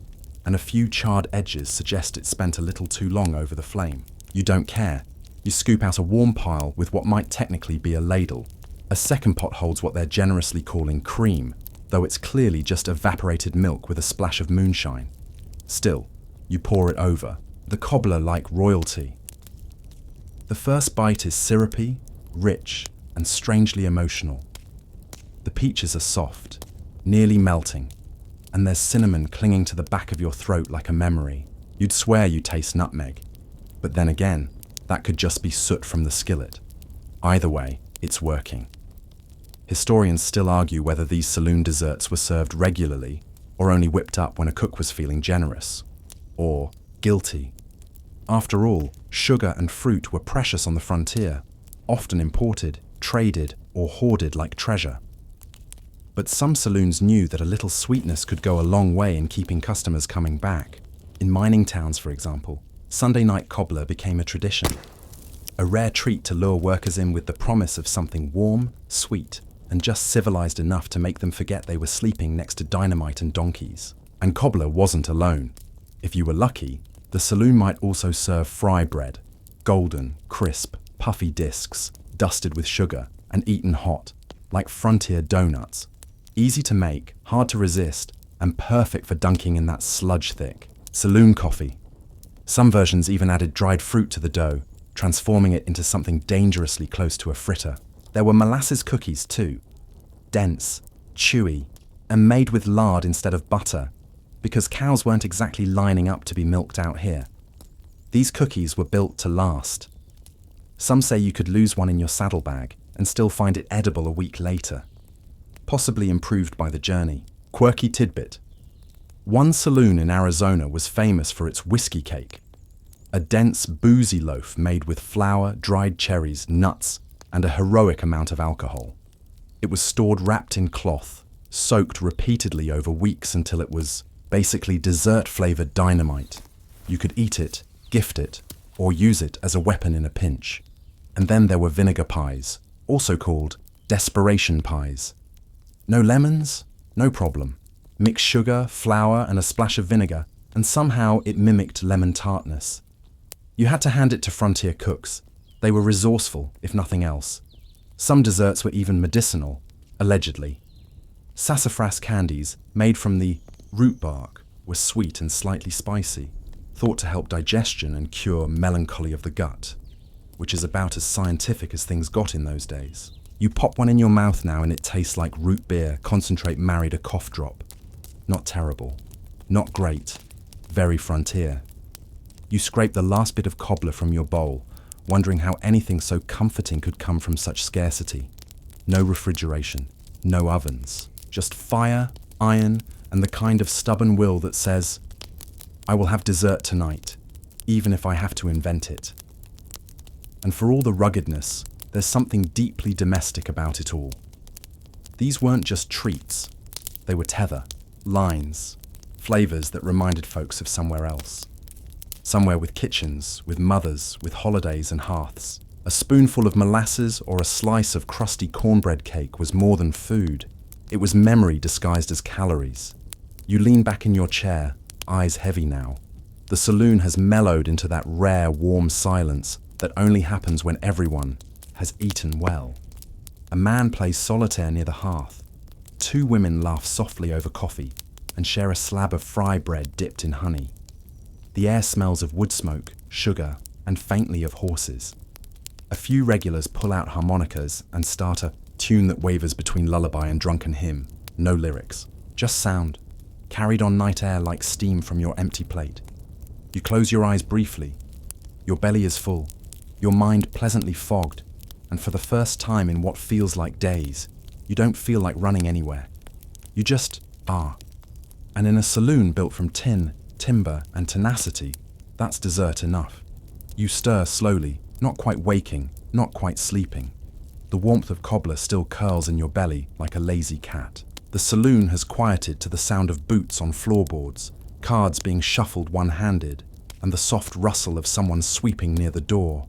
and a few charred edges suggest it spent a little too long over the flame. You don't care. You scoop out a warm pile with what might technically be a ladle. A second pot holds what they're generously calling cream, though it's clearly just evaporated milk with a splash of moonshine. Still, you pour it over, the cobbler like royalty. The first bite is syrupy, rich, and strangely emotional. The peaches are soft, nearly melting, and there's cinnamon clinging to the back of your throat like a memory. You'd swear you taste nutmeg, but then again, that could just be soot from the skillet. Either way, it's working. Historians still argue whether these saloon desserts were served regularly or only whipped up when a cook was feeling generous, or guilty. After all, sugar and fruit were precious on the frontier, often imported, traded, or hoarded like treasure. But some saloons knew that a little sweetness could go a long way in keeping customers coming back. In mining towns, for example, Sunday night cobbler became a tradition, a rare treat to lure workers in with the promise of something warm, sweet, and just civilized enough to make them forget they were sleeping next to dynamite and donkeys. And cobbler wasn't alone. If you were lucky, the saloon might also serve fry bread, golden, crisp, puffy discs, dusted with sugar, and eaten hot, like frontier donuts. Easy to make, hard to resist, and perfect for dunking in that sludge-thick saloon coffee. Some versions even added dried fruit to the dough, transforming it into something dangerously close to a fritter. There were molasses cookies too, dense, chewy, and made with lard instead of butter, because cows weren't exactly lining up to be milked out here. These cookies were built to last. Some say you could lose one in your saddlebag and still find it edible a week later, possibly improved by the journey. Quirky tidbit. One saloon in Arizona was famous for its whiskey cake, a dense, boozy loaf made with flour, dried cherries, nuts, and a heroic amount of alcohol. It was stored wrapped in cloth, soaked repeatedly over weeks until it was basically dessert-flavored dynamite. You could eat it, gift it, or use it as a weapon in a pinch. And then there were vinegar pies, also called desperation pies. No lemons? No problem. Mix sugar, flour, and a splash of vinegar, and somehow it mimicked lemon tartness. You had to hand it to frontier cooks. They were resourceful, if nothing else. Some desserts were even medicinal, allegedly. Sassafras candies, made from the root bark, were sweet and slightly spicy, thought to help digestion and cure melancholy of the gut, which is about as scientific as things got in those days. You pop one in your mouth now and it tastes like root beer concentrate married a cough drop. Not terrible. Not great. Very frontier. You scrape the last bit of cobbler from your bowl, wondering how anything so comforting could come from such scarcity. No refrigeration. No ovens. Just fire, iron, and the kind of stubborn will that says, I will have dessert tonight, even if I have to invent it. And for all the ruggedness, there's something deeply domestic about it all. These weren't just treats. They were tether, lines, flavors that reminded folks of somewhere else. Somewhere with kitchens, with mothers, with holidays and hearths. A spoonful of molasses or a slice of crusty cornbread cake was more than food. It was memory disguised as calories. You lean back in your chair, eyes heavy now. The saloon has mellowed into that rare, warm silence that only happens when everyone has eaten well. A man plays solitaire near the hearth. Two women laugh softly over coffee and share a slab of fry bread dipped in honey. The air smells of wood smoke, sugar, and faintly of horses. A few regulars pull out harmonicas and start a tune that wavers between lullaby and drunken hymn. No lyrics, just sound, carried on night air like steam from your empty plate. You close your eyes briefly. Your belly is full, your mind pleasantly fogged, and for the first time in what feels like days, you don't feel like running anywhere. You just are. And in a saloon built from tin, timber, and tenacity, that's dessert enough. You stir slowly, not quite waking, not quite sleeping. The warmth of cobbler still curls in your belly like a lazy cat. The saloon has quieted to the sound of boots on floorboards, cards being shuffled one-handed, and the soft rustle of someone sweeping near the door.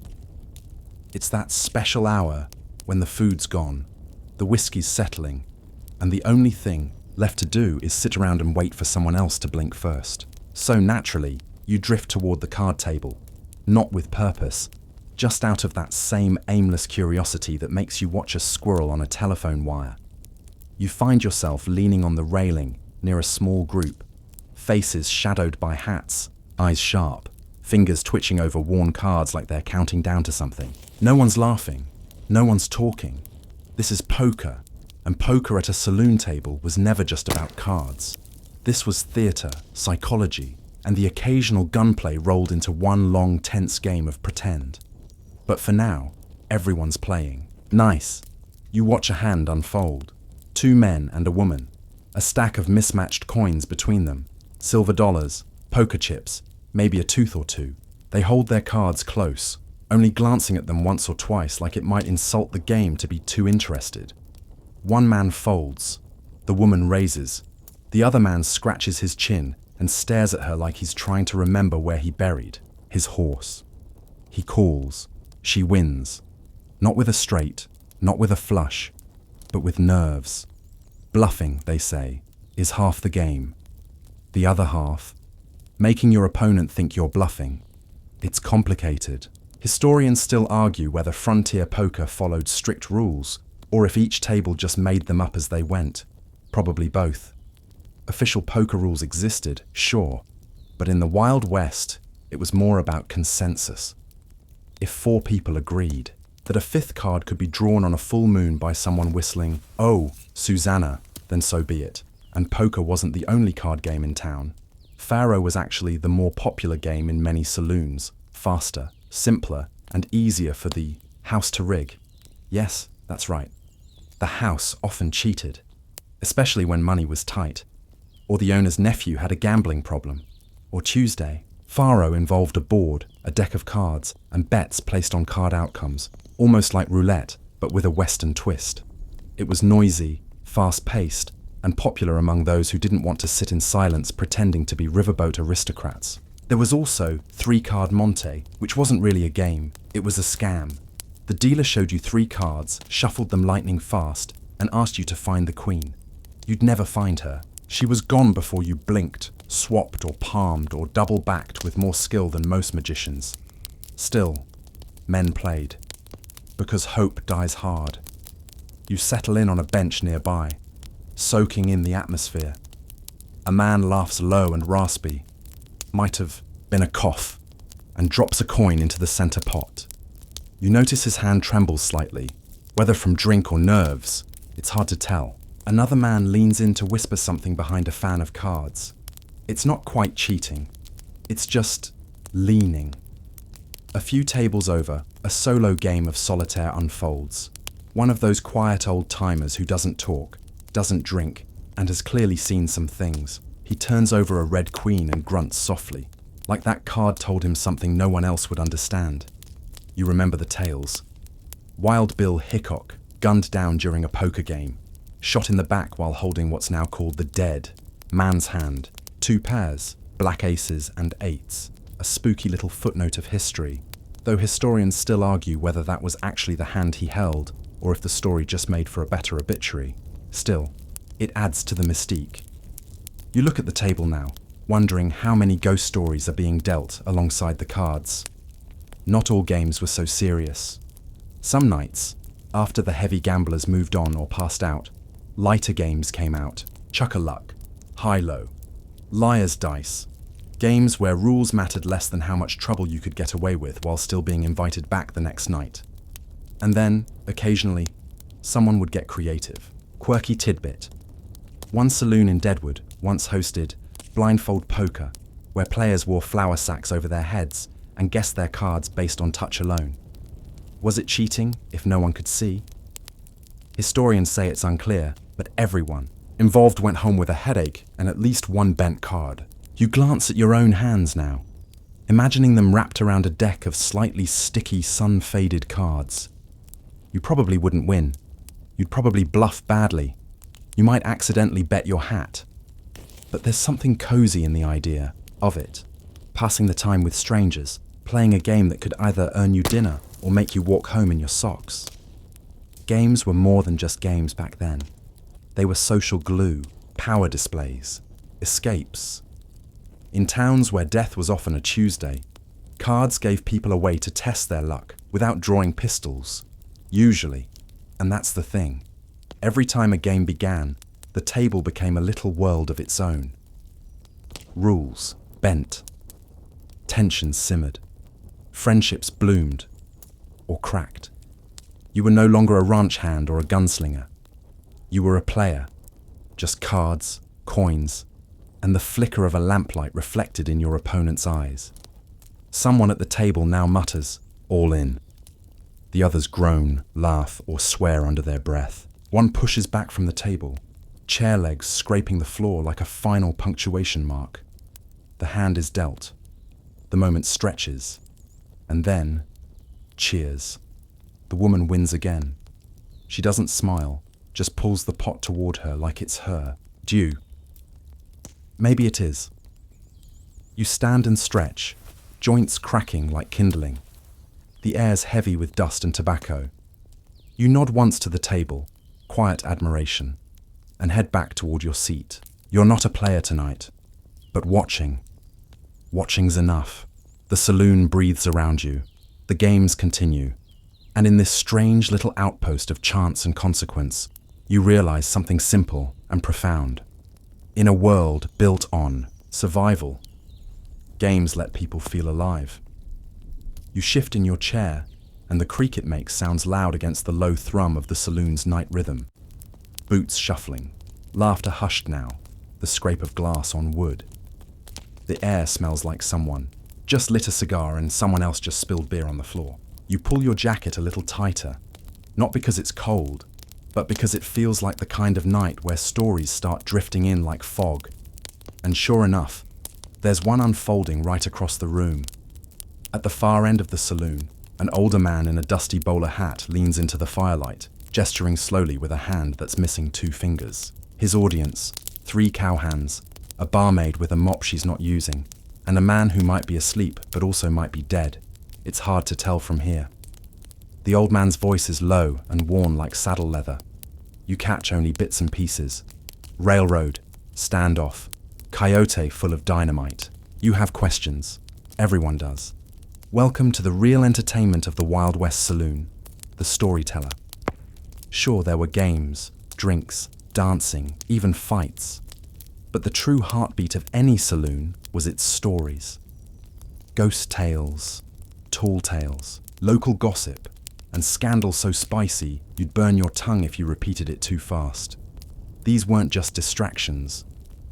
It's that special hour when the food's gone, the whiskey's settling, and the only thing left to do is sit around and wait for someone else to blink first. So naturally, you drift toward the card table, not with purpose, just out of that same aimless curiosity that makes you watch a squirrel on a telephone wire. You find yourself leaning on the railing near a small group, faces shadowed by hats, eyes sharp, fingers twitching over worn cards like they're counting down to something. No one's laughing, no one's talking. This is poker, and poker at a saloon table was never just about cards. This was theatre, psychology, and the occasional gunplay rolled into one long, tense game of pretend. But for now, everyone's playing. Nice. You watch a hand unfold. Two men and a woman. A stack of mismatched coins between them. Silver dollars, poker chips, maybe a tooth or two. They hold their cards close, only glancing at them once or twice like it might insult the game to be too interested. One man folds. The woman raises. The other man scratches his chin and stares at her like he's trying to remember where he buried his horse. He calls. She wins. Not with a straight, not with a flush, but with nerves. Bluffing, they say, is half the game. The other half, making your opponent think you're bluffing. It's complicated. Historians still argue whether frontier poker followed strict rules, or if each table just made them up as they went. Probably both. Official poker rules existed, sure, but in the Wild West, it was more about consensus. If four people agreed that a fifth card could be drawn on a full moon by someone whistling, "Oh, Susanna," then so be it. And poker wasn't the only card game in town. Faro was actually the more popular game in many saloons, faster, simpler, and easier for the house to rig. Yes, that's right. The house often cheated, especially when money was tight, or the owner's nephew had a gambling problem, or Tuesday. Faro involved a board, a deck of cards, and bets placed on card outcomes, almost like roulette, but with a Western twist. It was noisy, fast-paced, and popular among those who didn't want to sit in silence pretending to be riverboat aristocrats. There was also three-card Monte, which wasn't really a game, it was a scam. The dealer showed you three cards, shuffled them lightning fast, and asked you to find the queen. You'd never find her. She was gone before you blinked, swapped or palmed or double-backed with more skill than most magicians. Still, men played. Because hope dies hard. You settle in on a bench nearby, soaking in the atmosphere. A man laughs low and raspy, might have been a cough, and drops a coin into the center pot. You notice his hand trembles slightly, whether from drink or nerves, it's hard to tell. Another man leans in to whisper something behind a fan of cards. It's not quite cheating, it's just leaning. A few tables over, a solo game of solitaire unfolds. One of those quiet old timers who doesn't talk, doesn't drink, and has clearly seen some things. He turns over a red queen and grunts softly, like that card told him something no one else would understand. You remember the tales. Wild Bill Hickok, gunned down during a poker game. shot in the back while holding what's now called the dead, man's hand, 2 pairs, black aces and 8s, a spooky little footnote of history, though historians still argue whether that was actually the hand he held or if the story just made for a better obituary. Still, it adds to the mystique. You look at the table now, wondering how many ghost stories are being dealt alongside the cards. Not all games were so serious. Some nights, after the heavy gamblers moved on or passed out, lighter games came out. Chuck-a-luck, high-low, liar's dice, games where rules mattered less than how much trouble you could get away with while still being invited back the next night. And then, occasionally, someone would get creative. Quirky tidbit. One saloon in Deadwood once hosted blindfold poker, where players wore flour sacks over their heads and guessed their cards based on touch alone. Was it cheating if no one could see? Historians say it's unclear, but everyone involved went home with a headache and at least one bent card. You glance at your own hands now, imagining them wrapped around a deck of slightly sticky, sun-faded cards. You probably wouldn't win. You'd probably bluff badly. You might accidentally bet your hat. But there's something cozy in the idea of it. Passing the time with strangers, playing a game that could either earn you dinner or make you walk home in your socks. Games were more than just games back then. They were social glue, power displays, escapes. In towns where death was often a Tuesday, cards gave people a way to test their luck without drawing pistols, usually. And that's the thing. Every time a game began, the table became a little world of its own. Rules bent. Tensions simmered. Friendships bloomed or cracked. You were no longer a ranch hand or a gunslinger. You were a player. Just cards, coins, and the flicker of a lamplight reflected in your opponent's eyes. Someone at the table now mutters, "All in." The others groan, laugh, or swear under their breath. One pushes back from the table, chair legs scraping the floor like a final punctuation mark. The hand is dealt. The moment stretches. And then, cheers. The woman wins again. She doesn't smile, just pulls the pot toward her like it's her, due. Maybe it is. You stand and stretch, joints cracking like kindling. The air's heavy with dust and tobacco. You nod once to the table, quiet admiration, and head back toward your seat. You're not a player tonight, but watching. Watching's enough. The saloon breathes around you. The games continue. And in this strange little outpost of chance and consequence, you realize something simple and profound. In a world built on survival, games let people feel alive. You shift in your chair, and the creak it makes sounds loud against the low thrum of the saloon's night rhythm. Boots shuffling, laughter hushed now, the scrape of glass on wood. The air smells like someone just lit a cigar and someone else just spilled beer on the floor. You pull your jacket a little tighter, not because it's cold, but because it feels like the kind of night where stories start drifting in like fog. And sure enough, there's one unfolding right across the room. At the far end of the saloon, an older man in a dusty bowler hat leans into the firelight, gesturing slowly with a hand that's missing 2 fingers. His audience, 3 cowhands, a barmaid with a mop she's not using, and a man who might be asleep but also might be dead. It's hard to tell from here. The old man's voice is low and worn like saddle leather. You catch only bits and pieces. Railroad, standoff, coyote full of dynamite. You have questions. Everyone does. Welcome to the real entertainment of the Wild West Saloon, the storyteller. Sure, there were games, drinks, dancing, even fights. But the true heartbeat of any saloon was its stories. Ghost tales, tall tales, local gossip, and scandal so spicy you'd burn your tongue if you repeated it too fast. These weren't just distractions,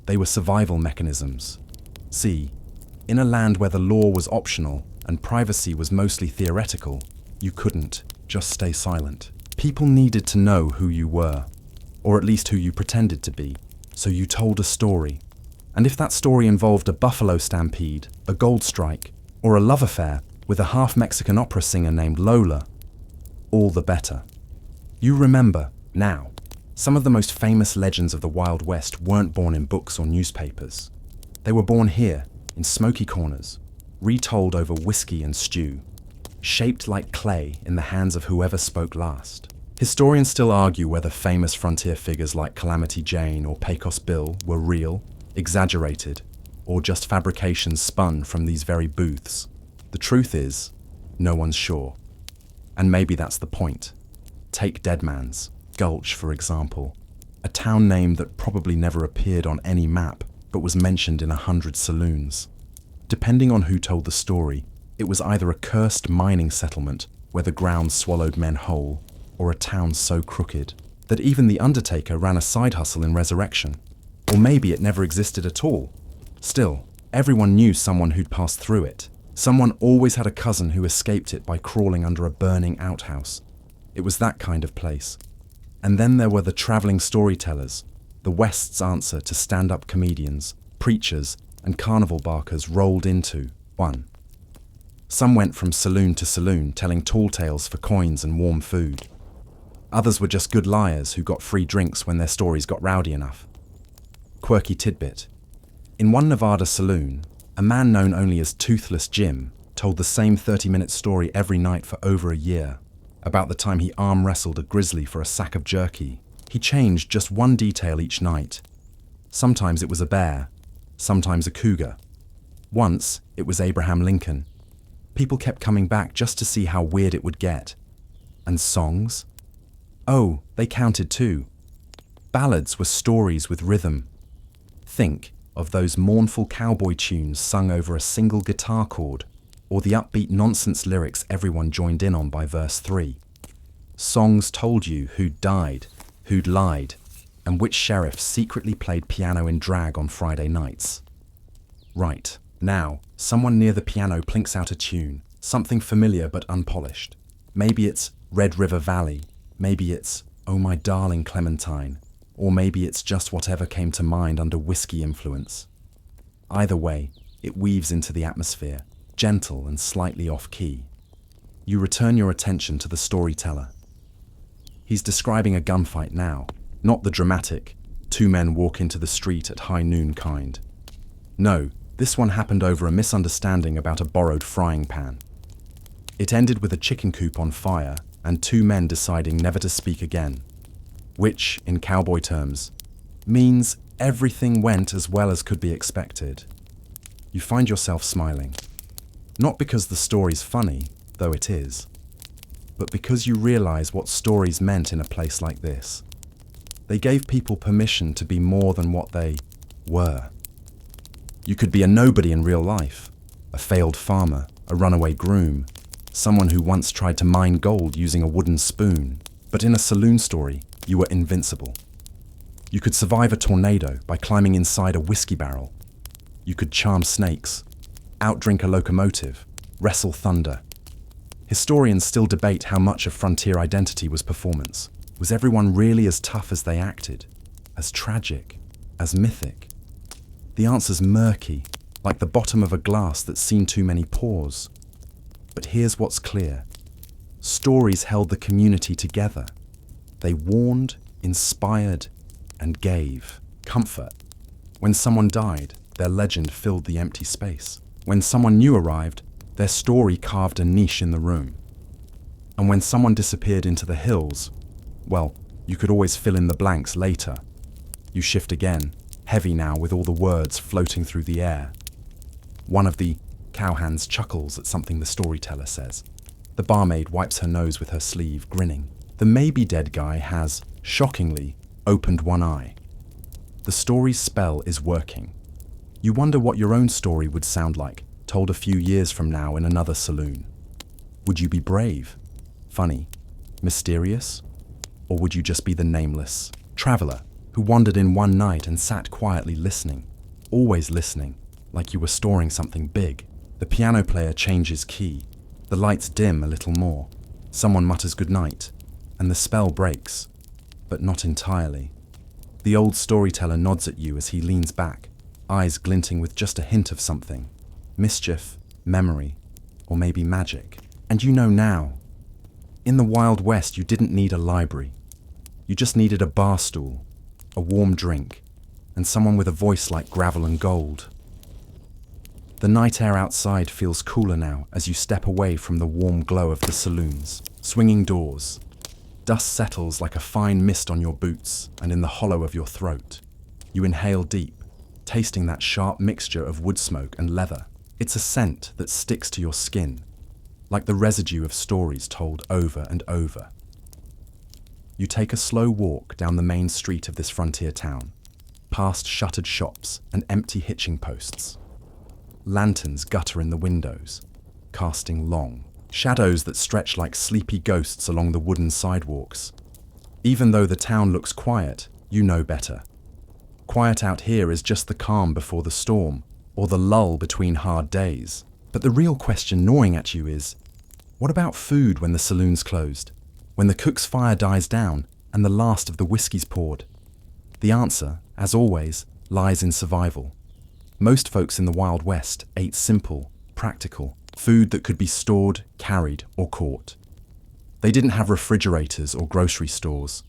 they were survival mechanisms. See, in a land where the law was optional and privacy was mostly theoretical, you couldn't just stay silent. People needed to know who you were, or at least who you pretended to be, so you told a story. And if that story involved a buffalo stampede, a gold strike, or a love affair with a half-Mexican opera singer named Lola, all the better. You remember, now, Some of the most famous legends of the Wild West weren't born in books or newspapers. They were born here, in smoky corners, retold over whiskey and stew, shaped like clay in the hands of whoever spoke last. Historians still argue whether famous frontier figures like Calamity Jane or Pecos Bill were real, exaggerated, or just fabrications spun from these very booths. The truth is, no one's sure. And maybe that's the point. Take Deadman's Gulch, for example, a town name that probably never appeared on any map, but was mentioned in 100 saloons. Depending on who told the story, it was either a cursed mining settlement where the ground swallowed men whole, or a town so crooked that even the undertaker ran a side hustle in resurrection. Or maybe it never existed at all. Still, everyone knew someone who'd passed through it. Someone always had a cousin who escaped it by crawling under a burning outhouse. It was that kind of place. And then there were the traveling storytellers, the West's answer to stand-up comedians, preachers, and carnival barkers rolled into one. Some went from saloon to saloon telling tall tales for coins and warm food. Others were just good liars who got free drinks when their stories got rowdy enough. Quirky tidbit. In one Nevada saloon, a man known only as Toothless Jim told the same 30-minute story every night for over a year. About the time he arm wrestled a grizzly for a sack of jerky. He changed just one detail each night. Sometimes it was a bear, sometimes a cougar. Once, it was Abraham Lincoln. People kept coming back just to see how weird it would get. And songs? Oh, they counted too. Ballads were stories with rhythm. Think of those mournful cowboy tunes sung over a single guitar chord, or the upbeat nonsense lyrics everyone joined in on by verse 3. Songs told you who'd died, who'd lied, and which sheriff secretly played piano in drag on Friday nights. Right, now, someone near the piano plinks out a tune, something familiar but unpolished. Maybe it's Red River Valley, maybe it's Oh My Darling Clementine, or maybe it's just whatever came to mind under whiskey influence. Either way, it weaves into the atmosphere, gentle and slightly off-key. You return your attention to the storyteller. He's describing a gunfight now, not the dramatic, two men walk into the street at high noon kind. No, this one happened over a misunderstanding about a borrowed frying pan. It ended with a chicken coop on fire and two men deciding never to speak again, which, in cowboy terms, means everything went as well as could be expected. You find yourself smiling. Not because the story's funny, though it is, but because you realize what stories meant in a place like this. They gave people permission to be more than what they were. You could be a nobody in real life, a failed farmer, a runaway groom, someone who once tried to mine gold using a wooden spoon, but in a saloon story, you were invincible. You could survive a tornado by climbing inside a whiskey barrel. You could charm snakes, outdrink a locomotive, wrestle thunder. Historians still debate how much of frontier identity was performance. Was everyone really as tough as they acted? As tragic? As mythic? The answer's murky, like the bottom of a glass that's seen too many pores. But here's what's clear. Stories held the community together. They warned, inspired, and gave comfort. When someone died, their legend filled the empty space. When someone new arrived, their story carved a niche in the room. And when someone disappeared into the hills, well, you could always fill in the blanks later. You shift again, heavy now with all the words floating through the air. One of the cowhands chuckles at something the storyteller says. The barmaid wipes her nose with her sleeve, grinning. The maybe-dead guy has, shockingly, opened one eye. The story's spell is working. You wonder what your own story would sound like, told a few years from now in another saloon. Would you be brave, funny, mysterious? Or would you just be the nameless traveler who wandered in one night and sat quietly listening, always listening, like you were storing something big? The piano player changes key. The lights dim a little more. Someone mutters goodnight, and the spell breaks, but not entirely. The old storyteller nods at you as he leans back, eyes glinting with just a hint of something. Mischief, memory, or maybe magic. And you know now. In the Wild West, you didn't need a library. You just needed a bar stool, a warm drink, and someone with a voice like gravel and gold. The night air outside feels cooler now as you step away from the warm glow of the saloons. Swinging doors. Dust settles like a fine mist on your boots and in the hollow of your throat. You inhale deep, tasting that sharp mixture of wood smoke and leather. It's a scent that sticks to your skin, like the residue of stories told over and over. You take a slow walk down the main street of this frontier town, past shuttered shops and empty hitching posts. Lanterns gutter in the windows, casting long shadows that stretch like sleepy ghosts along the wooden sidewalks. Even though the town looks quiet, you know better. Quiet out here is just the calm before the storm, or the lull between hard days. But the real question gnawing at you is, what about food when the saloon's closed? When the cook's fire dies down and the last of the whiskey's poured? The answer, as always, lies in survival. Most folks in the Wild West ate simple, practical food that could be stored, carried, or caught. They didn't have refrigerators or grocery stores.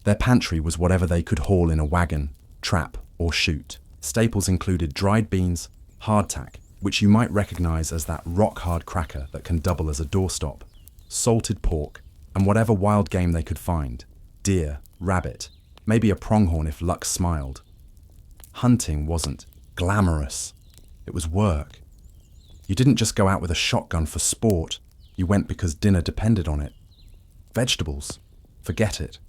Their pantry was whatever they could haul in a wagon, trap, or shoot. Staples included dried beans, hardtack, which you might recognize as that rock-hard cracker that can double as a doorstop, salted pork, and whatever wild game they could find. Deer, rabbit, maybe a pronghorn if luck smiled. Hunting wasn't glamorous. It was work. You didn't just go out with a shotgun for sport. You went because dinner depended on it. Vegetables? Forget it.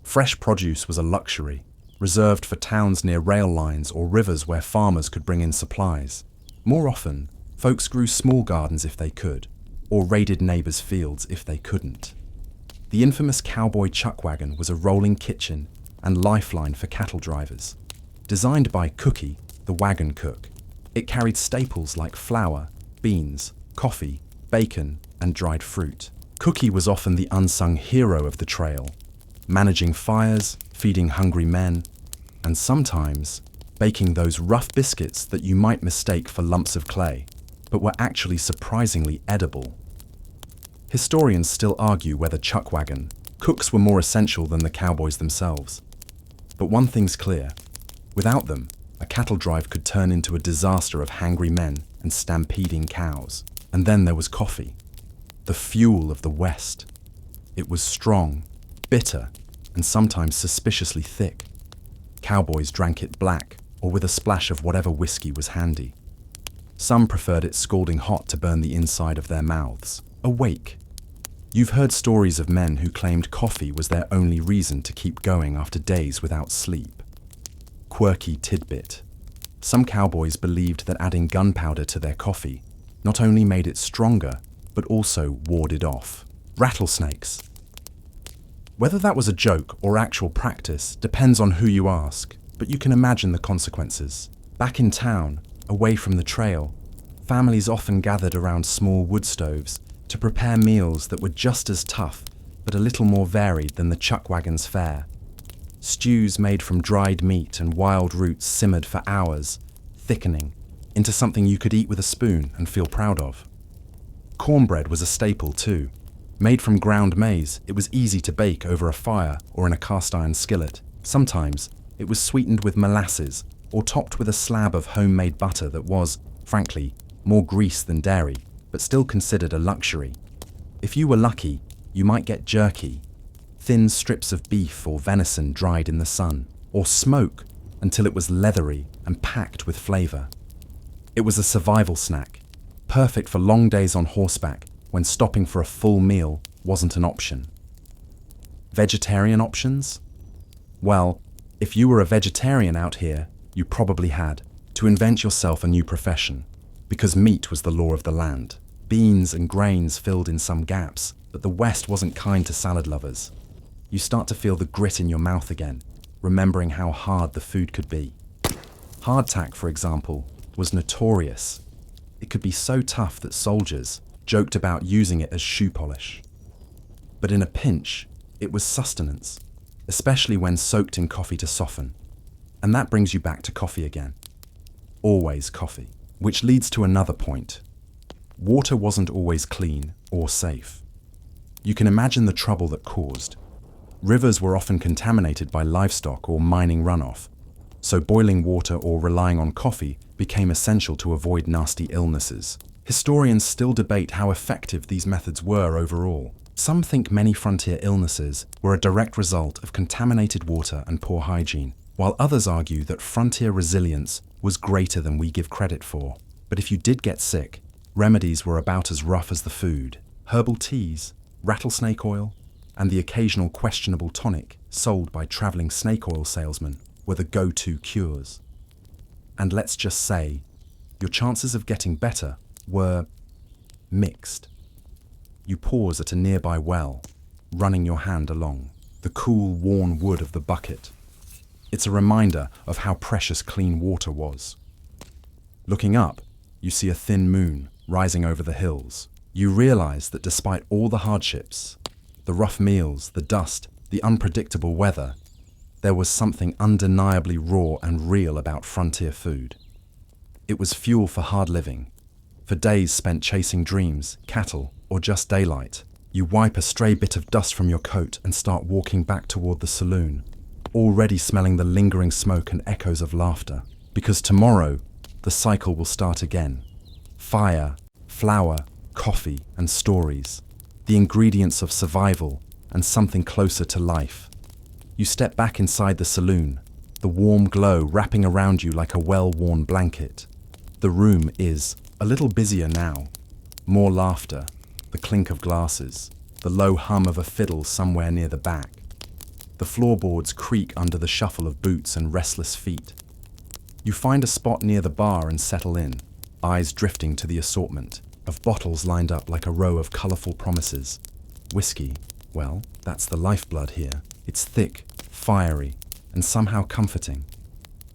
Fresh produce was a luxury, reserved for towns near rail lines or rivers where farmers could bring in supplies. More often, folks grew small gardens if they could, or raided neighbors' fields if they couldn't. The infamous cowboy chuck wagon was a rolling kitchen and lifeline for cattle drivers. Designed by Cookie, the wagon cook, it carried staples like flour, beans, coffee, bacon, and dried fruit. Cookie was often the unsung hero of the trail, managing fires, feeding hungry men, and sometimes baking those rough biscuits that you might mistake for lumps of clay, but were actually surprisingly edible. Historians still argue whether chuck wagon cooks were more essential than the cowboys themselves. But one thing's clear: without them, a cattle drive could turn into a disaster of hangry men and stampeding cows. And then there was coffee, the fuel of the West. It was strong, bitter, and sometimes suspiciously thick. Cowboys drank it black or with a splash of whatever whiskey was handy. Some preferred it scalding hot to burn the inside of their mouths, awake. You've heard stories of men who claimed coffee was their only reason to keep going after days without sleep. Quirky tidbit. Some cowboys believed that adding gunpowder to their coffee not only made it stronger, but also warded off rattlesnakes. Whether that was a joke or actual practice depends on who you ask, but you can imagine the consequences. Back in town, away from the trail, families often gathered around small wood stoves to prepare meals that were just as tough, but a little more varied than the chuck wagon's fare. Stews made from dried meat and wild roots simmered for hours, thickening into something you could eat with a spoon and feel proud of. Cornbread was a staple too. Made from ground maize, it was easy to bake over a fire or in a cast-iron skillet. Sometimes, it was sweetened with molasses or topped with a slab of homemade butter that was, frankly, more grease than dairy, but still considered a luxury. If you were lucky, you might get jerky, thin strips of beef or venison dried in the sun, or smoke until it was leathery and packed with flavor. It was a survival snack, perfect for long days on horseback when stopping for a full meal wasn't an option. Vegetarian options? Well, if you were a vegetarian out here, you probably had to invent yourself a new profession, because meat was the law of the land. Beans and grains filled in some gaps, but the West wasn't kind to salad lovers. You start to feel the grit in your mouth again, remembering how hard the food could be. Hardtack, for example, was notorious. It could be so tough that soldiers joked about using it as shoe polish. But in a pinch, it was sustenance, especially when soaked in coffee to soften. And that brings you back to coffee again. Always coffee. Which leads to another point. Water wasn't always clean or safe. You can imagine the trouble that caused. Rivers were often contaminated by livestock or mining runoff, so boiling water or relying on coffee became essential to avoid nasty illnesses. Historians still debate how effective these methods were overall. Some think many frontier illnesses were a direct result of contaminated water and poor hygiene, while others argue that frontier resilience was greater than we give credit for. But if you did get sick, remedies were about as rough as the food. Herbal teas, rattlesnake oil, and the occasional questionable tonic sold by traveling snake oil salesmen were the go-to cures. And let's just say, your chances of getting better were mixed. You pause at a nearby well, running your hand along the cool, worn wood of the bucket. It's a reminder of how precious clean water was. Looking up, you see a thin moon rising over the hills. You realize that despite all the hardships, the rough meals, the dust, the unpredictable weather, there was something undeniably raw and real about frontier food. It was fuel for hard living, for days spent chasing dreams, cattle, or just daylight. You wipe a stray bit of dust from your coat and start walking back toward the saloon, already smelling the lingering smoke and echoes of laughter. Because tomorrow, the cycle will start again. Fire, flour, coffee, and stories. The ingredients of survival and something closer to life. You step back inside the saloon, the warm glow wrapping around you like a well-worn blanket. The room is a little busier now. More laughter, the clink of glasses, the low hum of a fiddle somewhere near the back. The floorboards creak under the shuffle of boots and restless feet. You find a spot near the bar and settle in, eyes drifting to the assortment of bottles lined up like a row of colourful promises. Whiskey, well, that's the lifeblood here. It's thick, fiery, and somehow comforting.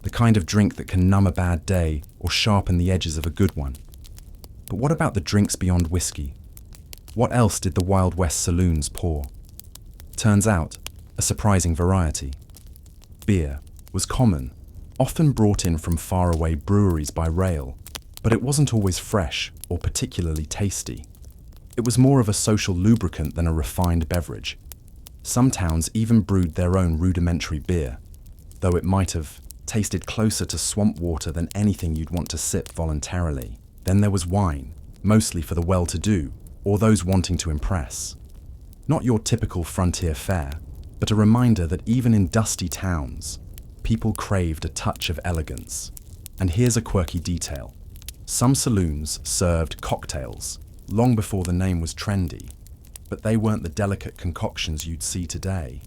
The kind of drink that can numb a bad day or sharpen the edges of a good one. But what about the drinks beyond whiskey? What else did the Wild West saloons pour? Turns out, a surprising variety. Beer was common, often brought in from faraway breweries by rail, but it wasn't always fresh or particularly tasty. It was more of a social lubricant than a refined beverage. Some towns even brewed their own rudimentary beer, though it might have tasted closer to swamp water than anything you'd want to sip voluntarily. Then there was wine, mostly for the well-to-do or those wanting to impress. Not your typical frontier fare, but a reminder that even in dusty towns, people craved a touch of elegance. And here's a quirky detail. Some saloons served cocktails long before the name was trendy, but they weren't the delicate concoctions you'd see today.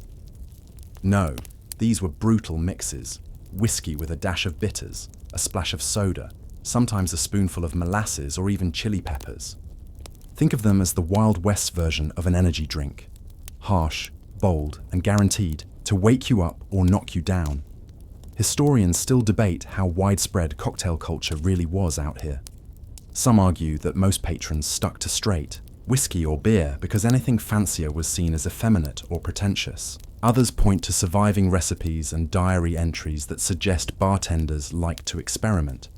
No, these were brutal mixes, whiskey with a dash of bitters, a splash of soda, sometimes a spoonful of molasses or even chili peppers. Think of them as the Wild West version of an energy drink, harsh, bold, and guaranteed to wake you up or knock you down. Historians still debate how widespread cocktail culture really was out here. Some argue that most patrons stuck to straight, whiskey or beer because anything fancier was seen as effeminate or pretentious. Others point to surviving recipes and diary entries that suggest bartenders liked to experiment,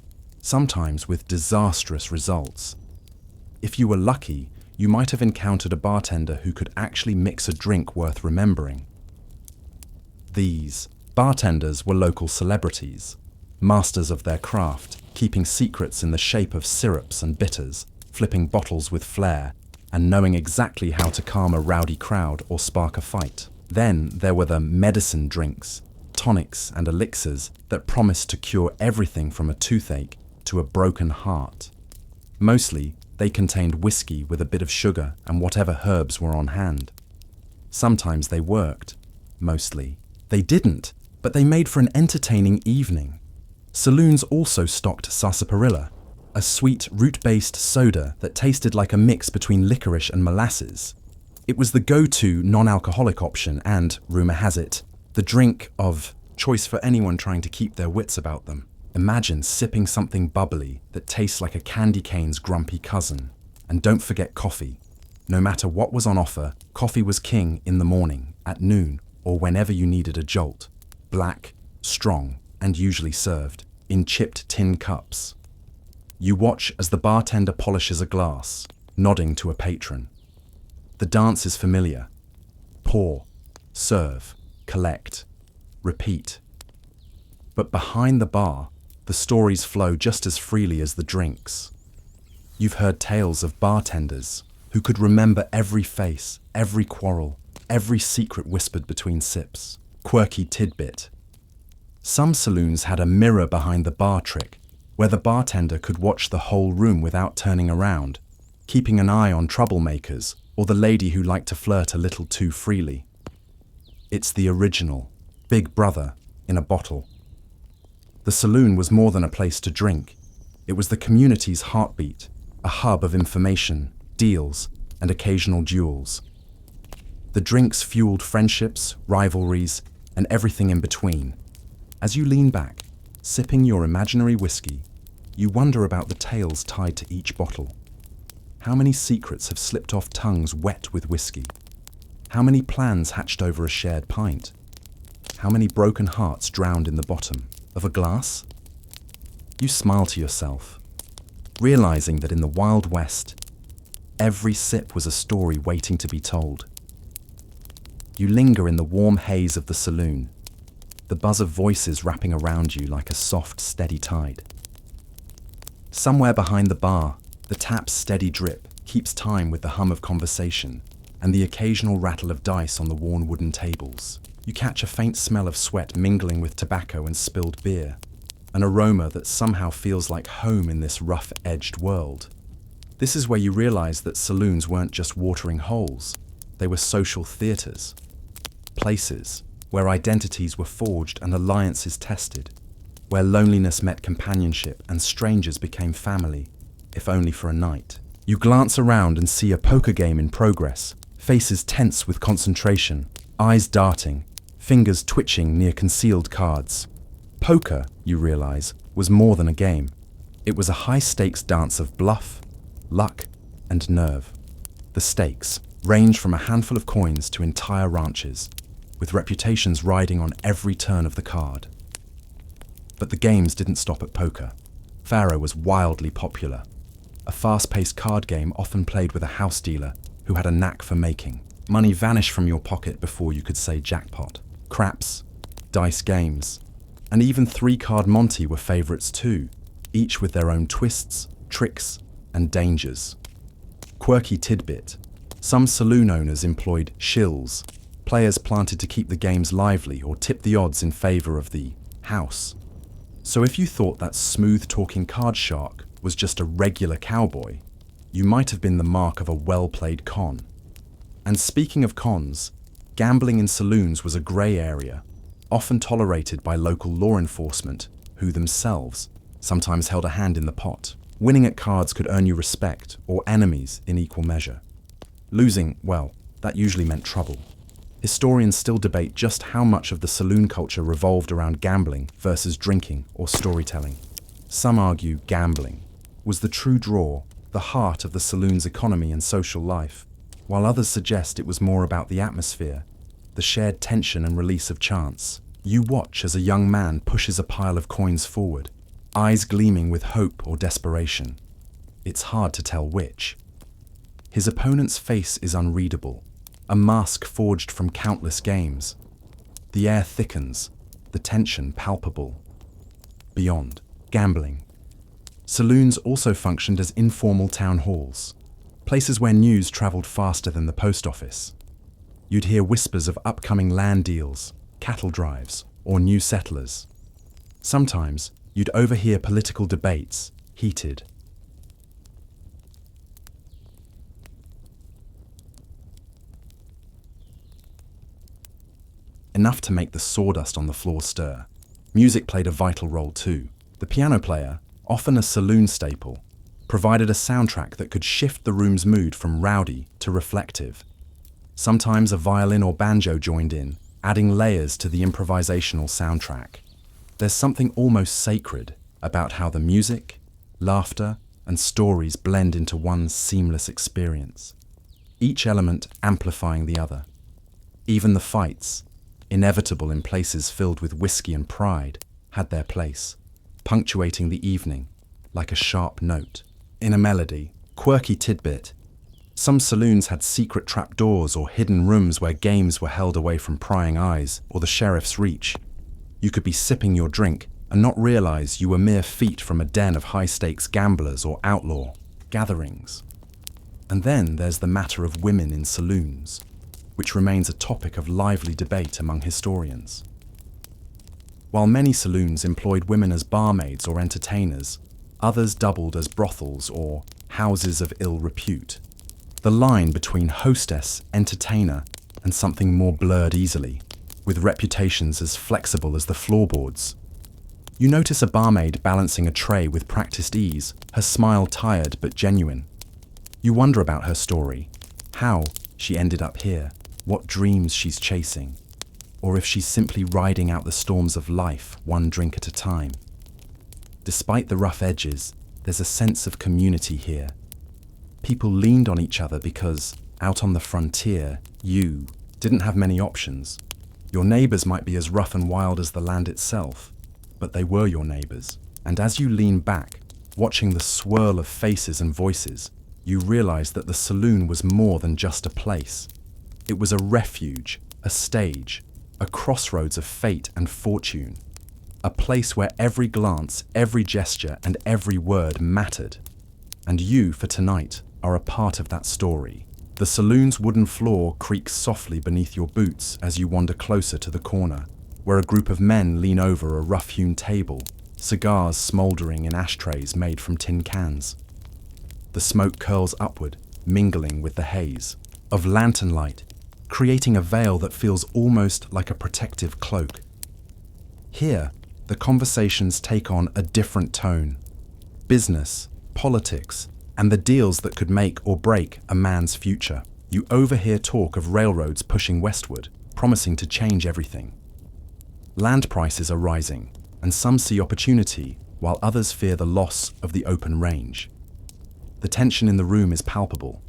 sometimes with disastrous results. If you were lucky, you might have encountered a bartender who could actually mix a drink worth remembering. These bartenders were local celebrities, masters of their craft, keeping secrets in the shape of syrups and bitters, flipping bottles with flair, and knowing exactly how to calm a rowdy crowd or spark a fight. Then there were the medicine drinks, tonics and elixirs that promised to cure everything from a toothache to a broken heart. Mostly, they contained whiskey with a bit of sugar and whatever herbs were on hand. Sometimes they worked. Mostly, they didn't, but they made for an entertaining evening. Saloons also stocked sarsaparilla, a sweet root-based soda that tasted like a mix between licorice and molasses. It was the go-to non-alcoholic option and, rumor has it, the drink of choice for anyone trying to keep their wits about them. Imagine sipping something bubbly that tastes like a candy cane's grumpy cousin. And don't forget coffee. No matter what was on offer, coffee was king in the morning, at noon, or whenever you needed a jolt. Black, strong, and usually served in chipped tin cups. You watch as the bartender polishes a glass, nodding to a patron. The dance is familiar. Pour, serve, collect, repeat. But behind the bar, the stories flow just as freely as the drinks. You've heard tales of bartenders who could remember every face, every quarrel, every secret whispered between sips. Quirky tidbit. Some saloons had a mirror behind the bar trick, where the bartender could watch the whole room without turning around, keeping an eye on troublemakers or the lady who liked to flirt a little too freely. It's the original Big Brother in a bottle. The saloon was more than a place to drink. It was the community's heartbeat, a hub of information, deals, and occasional duels. The drinks fueled friendships, rivalries, and everything in between. As you lean back, sipping your imaginary whiskey, you wonder about the tales tied to each bottle. How many secrets have slipped off tongues wet with whiskey? How many plans hatched over a shared pint? How many broken hearts drowned in the bottom of a glass? You smile to yourself, realizing that in the Wild West, every sip was a story waiting to be told. You linger in the warm haze of the saloon, the buzz of voices wrapping around you like a soft, steady tide. Somewhere behind the bar, the tap's steady drip keeps time with the hum of conversation and the occasional rattle of dice on the worn wooden tables. You catch a faint smell of sweat mingling with tobacco and spilled beer, an aroma that somehow feels like home in this rough-edged world. This is where you realize that saloons weren't just watering holes, they were social theaters, places where identities were forged and alliances tested, where loneliness met companionship and strangers became family, if only for a night. You glance around and see a poker game in progress, faces tense with concentration, eyes darting, fingers twitching near concealed cards. Poker, you realize, was more than a game. It was a high-stakes dance of bluff, luck, and nerve. The stakes range from a handful of coins to entire ranches, with reputations riding on every turn of the card. But the games didn't stop at poker. Faro was wildly popular, a fast-paced card game often played with a house dealer who had a knack for making money vanish from your pocket before you could say jackpot. Craps, dice games, and even three-card Monty were favourites too, each with their own twists, tricks, and dangers. Quirky tidbit. Some saloon owners employed shills, players planted to keep the games lively or tip the odds in favour of the house. So if you thought that smooth-talking card shark was just a regular cowboy, you might have been the mark of a well-played con. And speaking of cons, gambling in saloons was a grey area, often tolerated by local law enforcement, who themselves sometimes held a hand in the pot. Winning at cards could earn you respect or enemies in equal measure. Losing, well, that usually meant trouble. Historians still debate just how much of the saloon culture revolved around gambling versus drinking or storytelling. Some argue gambling was the true draw, the heart of the saloon's economy and social life, while others suggest it was more about the atmosphere, the shared tension and release of chance. You watch as a young man pushes a pile of coins forward, eyes gleaming with hope or desperation. It's hard to tell which. His opponent's face is unreadable, a mask forged from countless games. The air thickens, the tension palpable. Beyond gambling, saloons also functioned as informal town halls, places where news travelled faster than the post office. You'd hear whispers of upcoming land deals, cattle drives, or new settlers. Sometimes you'd overhear political debates, heated. Enough to make the sawdust on the floor stir. Music played a vital role too. The piano player, often a saloon staple, provided a soundtrack that could shift the room's mood from rowdy to reflective. Sometimes a violin or banjo joined in, adding layers to the improvisational soundtrack. There's something almost sacred about how the music, laughter, and stories blend into one seamless experience, each element amplifying the other. Even the fights, inevitable in places filled with whiskey and pride, had their place, punctuating the evening like a sharp note in a melody. Quirky tidbit. Some saloons had secret trapdoors or hidden rooms where games were held away from prying eyes or the sheriff's reach. You could be sipping your drink and not realize you were mere feet from a den of high-stakes gamblers or outlaw gatherings. And then there's the matter of women in saloons, which remains a topic of lively debate among historians. While many saloons employed women as barmaids or entertainers, others doubled as brothels or houses of ill repute. The line between hostess, entertainer, and something more blurred easily, with reputations as flexible as the floorboards. You notice a barmaid balancing a tray with practiced ease, her smile tired but genuine. You wonder about her story, how she ended up here, what dreams she's chasing, or if she's simply riding out the storms of life one drink at a time. Despite the rough edges, there's a sense of community here. People leaned on each other because, out on the frontier, you didn't have many options. Your neighbors might be as rough and wild as the land itself, but they were your neighbors. And as you lean back, watching the swirl of faces and voices, you realize that the saloon was more than just a place. It was a refuge, a stage, a crossroads of fate and fortune, a place where every glance, every gesture, and every word mattered. And you, for tonight, are a part of that story. The saloon's wooden floor creaks softly beneath your boots as you wander closer to the corner, where a group of men lean over a rough-hewn table, cigars smoldering in ashtrays made from tin cans. The smoke curls upward, mingling with the haze of lantern light, creating a veil that feels almost like a protective cloak. Here, the conversations take on a different tone. Business, politics, and the deals that could make or break a man's future. You overhear talk of railroads pushing westward, promising to change everything. Land prices are rising, and some see opportunity, while others fear the loss of the open range. The tension in the room is palpable,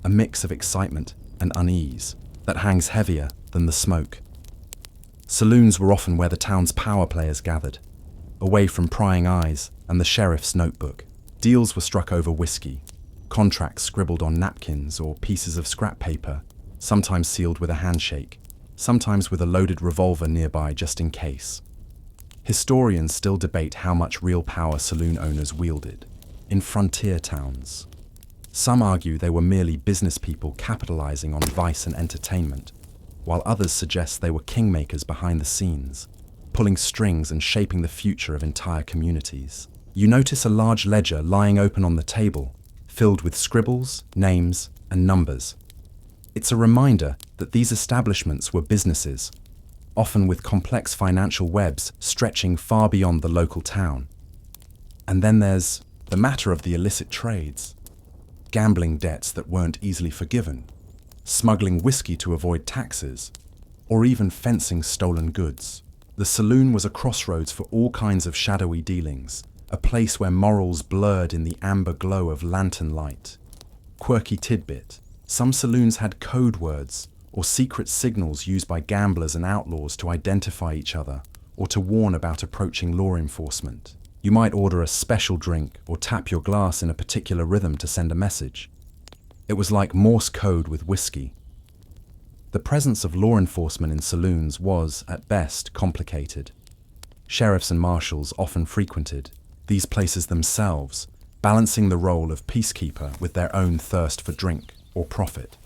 a mix of excitement and unease that hangs heavier than the smoke. Saloons were often where the town's power players gathered, away from prying eyes and the sheriff's notebook. Deals were struck over whiskey, contracts scribbled on napkins or pieces of scrap paper, sometimes sealed with a handshake, sometimes with a loaded revolver nearby just in case. Historians still debate how much real power saloon owners wielded in frontier towns. Some argue they were merely business people capitalizing on vice and entertainment, while others suggest they were kingmakers behind the scenes, pulling strings and shaping the future of entire communities. You notice a large ledger lying open on the table, filled with scribbles, names, and numbers. It's a reminder that these establishments were businesses, often with complex financial webs stretching far beyond the local town. And then there's the matter of the illicit trades. Gambling debts that weren't easily forgiven, smuggling whiskey to avoid taxes, or even fencing stolen goods. The saloon was a crossroads for all kinds of shadowy dealings, a place where morals blurred in the amber glow of lantern light. Quirky tidbit: some saloons had code words or secret signals used by gamblers and outlaws to identify each other or to warn about approaching law enforcement. You might order a special drink or tap your glass in a particular rhythm to send a message. It was like Morse code with whiskey. The presence of law enforcement in saloons was, at best, complicated. Sheriffs and marshals often frequented these places themselves, balancing the role of peacekeeper with their own thirst for drink or profit.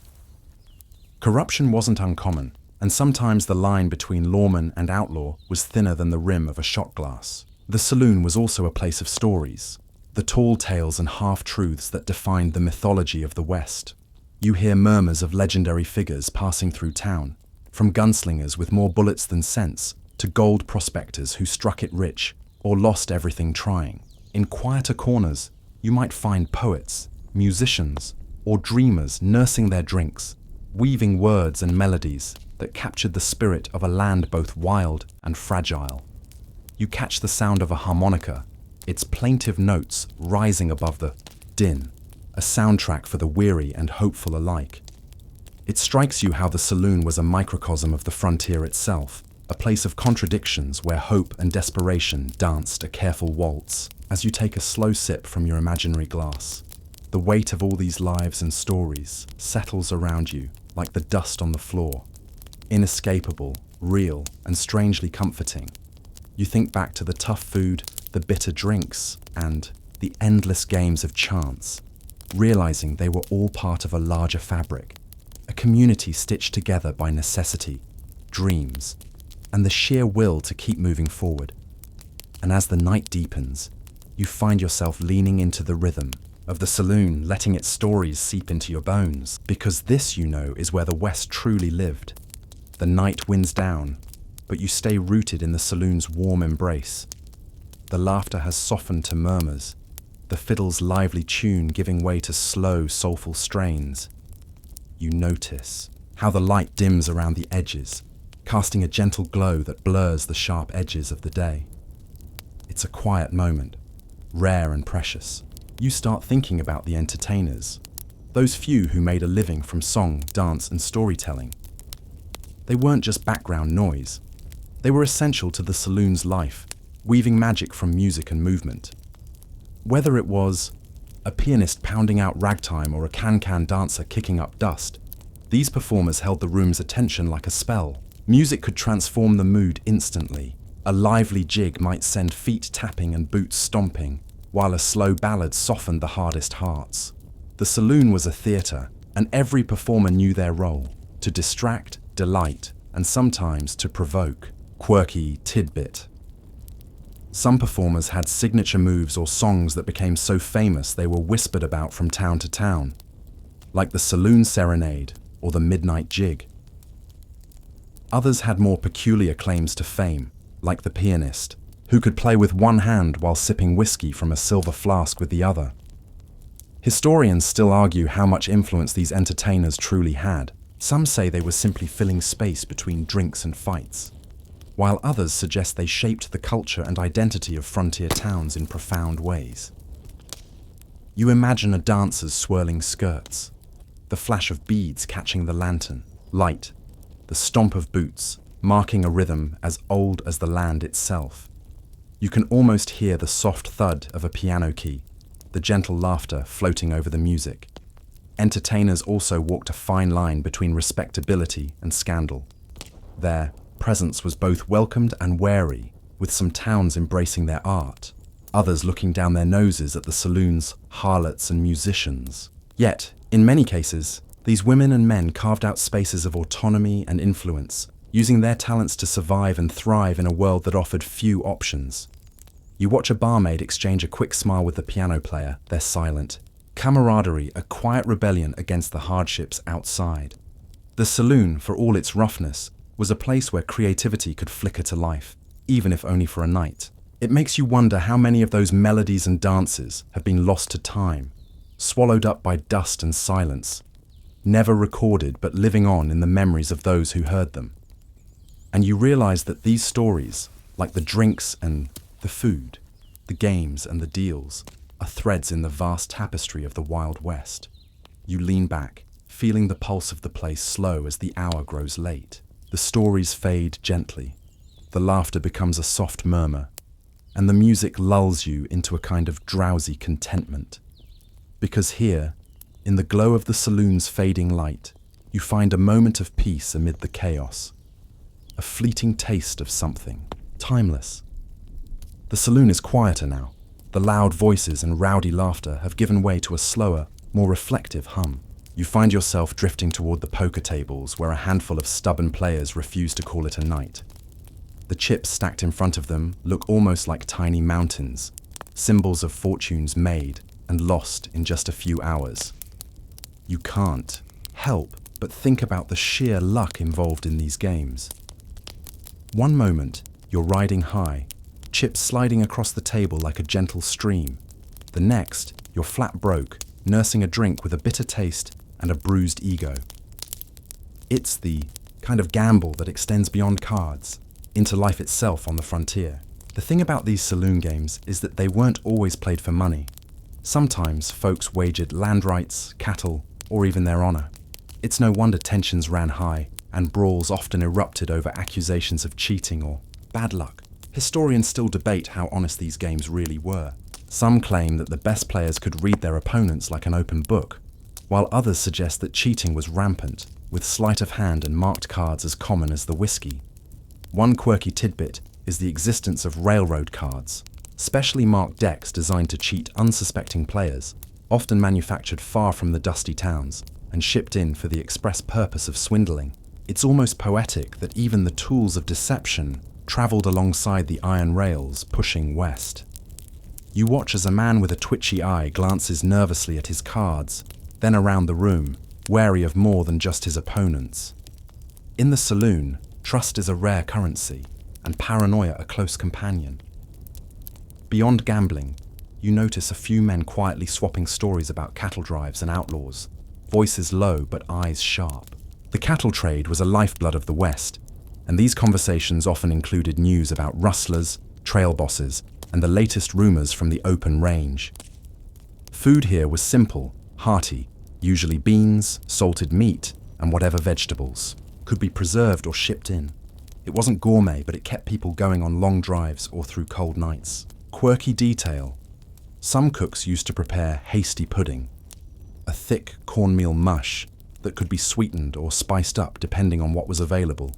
Corruption wasn't uncommon, and sometimes the line between lawman and outlaw was thinner than the rim of a shot glass. The saloon was also a place of stories, the tall tales and half-truths that defined the mythology of the West. You hear murmurs of legendary figures passing through town, from gunslingers with more bullets than sense to gold prospectors who struck it rich or lost everything trying. In quieter corners, you might find poets, musicians, or dreamers nursing their drinks, weaving words and melodies that captured the spirit of a land both wild and fragile. You catch the sound of a harmonica, its plaintive notes rising above the din, a soundtrack for the weary and hopeful alike. It strikes you how the saloon was a microcosm of the frontier itself, a place of contradictions where hope and desperation danced a careful waltz as you take a slow sip from your imaginary glass. The weight of all these lives and stories settles around you like the dust on the floor. Inescapable, real, and strangely comforting. You think back to the tough food, the bitter drinks, and the endless games of chance, realizing they were all part of a larger fabric, a community stitched together by necessity, dreams, and the sheer will to keep moving forward. And as the night deepens, you find yourself leaning into the rhythm of the saloon, letting its stories seep into your bones, because this, you know, is where the West truly lived. The night winds down, but you stay rooted in the saloon's warm embrace. The laughter has softened to murmurs, the fiddle's lively tune giving way to slow, soulful strains. You notice how the light dims around the edges, casting a gentle glow that blurs the sharp edges of the day. It's a quiet moment, rare and precious. You start thinking about the entertainers, those few who made a living from song, dance, and storytelling. They weren't just background noise. They were essential to the saloon's life, weaving magic from music and movement. Whether it was a pianist pounding out ragtime or a can-can dancer kicking up dust, these performers held the room's attention like a spell. Music could transform the mood instantly. A lively jig might send feet tapping and boots stomping, while a slow ballad softened the hardest hearts. The saloon was a theatre, and every performer knew their role: to distract, delight, and sometimes to provoke. Quirky tidbit. Some performers had signature moves or songs that became so famous they were whispered about from town to town, like the saloon serenade or the midnight jig. Others had more peculiar claims to fame, like the pianist, who could play with one hand while sipping whiskey from a silver flask with the other. Historians still argue how much influence these entertainers truly had. Some say they were simply filling space between drinks and fights, while others suggest they shaped the culture and identity of frontier towns in profound ways. You imagine a dancer's swirling skirts, the flash of beads catching the lantern, light, the stomp of boots, marking a rhythm as old as the land itself. You can almost hear the soft thud of a piano key, the gentle laughter floating over the music. Entertainers also walked a fine line between respectability and scandal. Their presence was both welcomed and wary, with some towns embracing their art, others looking down their noses at the saloon's harlots and musicians. Yet, in many cases, these women and men carved out spaces of autonomy and influence, using their talents to survive and thrive in a world that offered few options. You watch a barmaid exchange a quick smile with the piano player, they're silent. Camaraderie, a quiet rebellion against the hardships outside. The saloon, for all its roughness, was a place where creativity could flicker to life, even if only for a night. It makes you wonder how many of those melodies and dances have been lost to time, swallowed up by dust and silence, never recorded but living on in the memories of those who heard them. And you realize that these stories, like the drinks and the food, the games and the deals, are threads in the vast tapestry of the Wild West. You lean back, feeling the pulse of the place slow as the hour grows late. The stories fade gently. The laughter becomes a soft murmur, and the music lulls you into a kind of drowsy contentment. Because here, in the glow of the saloon's fading light, you find a moment of peace amid the chaos. A fleeting taste of something, timeless. The saloon is quieter now. The loud voices and rowdy laughter have given way to a slower, more reflective hum. You find yourself drifting toward the poker tables where a handful of stubborn players refuse to call it a night. The chips stacked in front of them look almost like tiny mountains, symbols of fortunes made and lost in just a few hours. You can't help but think about the sheer luck involved in these games. One moment, you're riding high, chips sliding across the table like a gentle stream. The next, you're flat broke, nursing a drink with a bitter taste and a bruised ego. It's the kind of gamble that extends beyond cards, into life itself on the frontier. The thing about these saloon games is that they weren't always played for money. Sometimes folks wagered land rights, cattle, or even their honor. It's no wonder tensions ran high, and brawls often erupted over accusations of cheating or bad luck. Historians still debate how honest these games really were. Some claim that the best players could read their opponents like an open book, while others suggest that cheating was rampant, with sleight of hand and marked cards as common as the whiskey. One quirky tidbit is the existence of railroad cards, specially marked decks designed to cheat unsuspecting players, often manufactured far from the dusty towns and shipped in for the express purpose of swindling. It's almost poetic that even the tools of deception traveled alongside the iron rails pushing west. You watch as a man with a twitchy eye glances nervously at his cards, then around the room, wary of more than just his opponents. In the saloon, trust is a rare currency, and paranoia a close companion. Beyond gambling, you notice a few men quietly swapping stories about cattle drives and outlaws, voices low but eyes sharp. The cattle trade was a lifeblood of the West, and these conversations often included news about rustlers, trail bosses, and the latest rumors from the open range. Food here was simple, hearty, usually beans, salted meat, and whatever vegetables could be preserved or shipped in. It wasn't gourmet, but it kept people going on long drives or through cold nights. Quirky detail. Some cooks used to prepare hasty pudding, a thick cornmeal mush that could be sweetened or spiced up depending on what was available.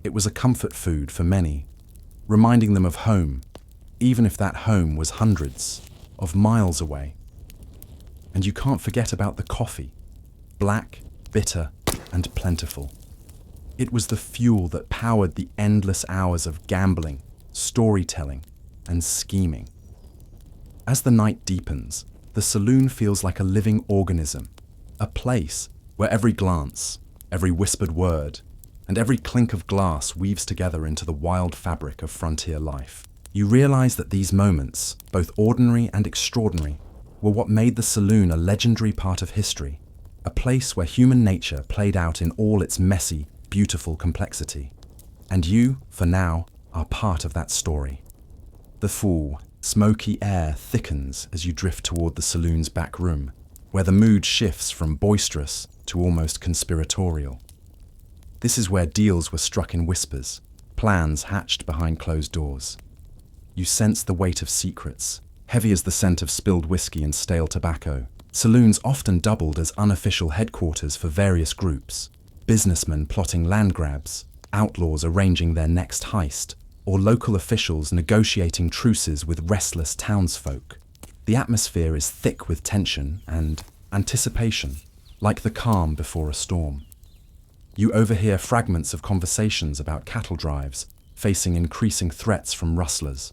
It was a comfort food for many, reminding them of home, even if that home was hundreds of miles away. And you can't forget about the coffee, black, bitter, and plentiful. It was the fuel that powered the endless hours of gambling, storytelling, and scheming. As the night deepens, the saloon feels like a living organism, a place where every glance, every whispered word, and every clink of glass weaves together into the wild fabric of frontier life. You realize that these moments, both ordinary and extraordinary, were what made the saloon a legendary part of history, a place where human nature played out in all its messy, beautiful complexity. And you, for now, are part of that story. The full, smoky air thickens as you drift toward the saloon's back room, where the mood shifts from boisterous to almost conspiratorial. This is where deals were struck in whispers, plans hatched behind closed doors. You sense the weight of secrets, heavy as the scent of spilled whiskey and stale tobacco. Saloons often doubled as unofficial headquarters for various groups, businessmen plotting land grabs, outlaws arranging their next heist, or local officials negotiating truces with restless townsfolk. The atmosphere is thick with tension and anticipation, like the calm before a storm. You overhear fragments of conversations about cattle drives facing increasing threats from rustlers,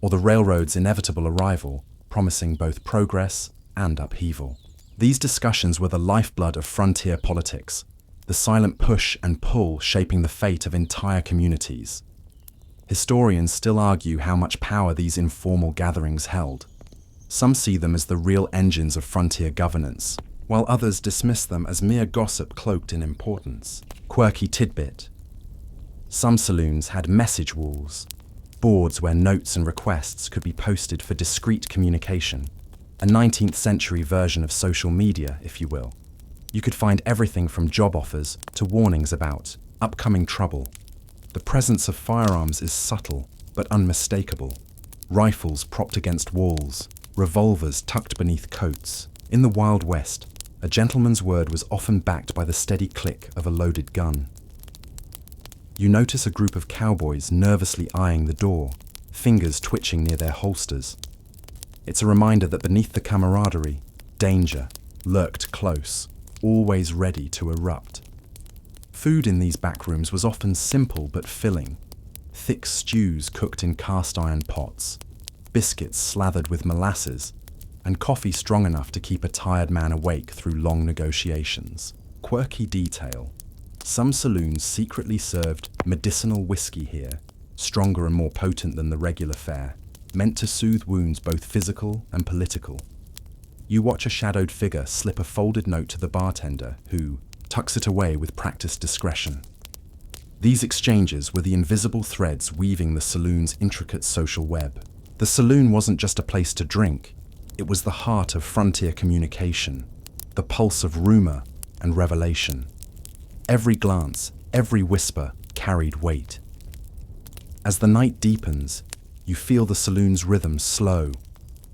or the railroad's inevitable arrival, promising both progress and upheaval. These discussions were the lifeblood of frontier politics, the silent push and pull shaping the fate of entire communities. Historians still argue how much power these informal gatherings held. Some see them as the real engines of frontier governance, while others dismiss them as mere gossip cloaked in importance. Quirky tidbit. Some saloons had message walls, boards where notes and requests could be posted for discreet communication, a 19th century version of social media, if you will. You could find everything from job offers to warnings about upcoming trouble. The presence of firearms is subtle but unmistakable. Rifles propped against walls, revolvers tucked beneath coats. In the Wild West, a gentleman's word was often backed by the steady click of a loaded gun. You notice a group of cowboys nervously eyeing the door, fingers twitching near their holsters. It's a reminder that beneath the camaraderie, danger lurked close, always ready to erupt. Food in these back rooms was often simple but filling. Thick stews cooked in cast iron pots, biscuits slathered with molasses, and coffee strong enough to keep a tired man awake through long negotiations. Quirky detail. Some saloons secretly served medicinal whiskey here, stronger and more potent than the regular fare, meant to soothe wounds both physical and political. You watch a shadowed figure slip a folded note to the bartender, who tucks it away with practiced discretion. These exchanges were the invisible threads weaving the saloon's intricate social web. The saloon wasn't just a place to drink, it was the heart of frontier communication, the pulse of rumor and revelation. Every glance, every whisper carried weight. As the night deepens, you feel the saloon's rhythm slow,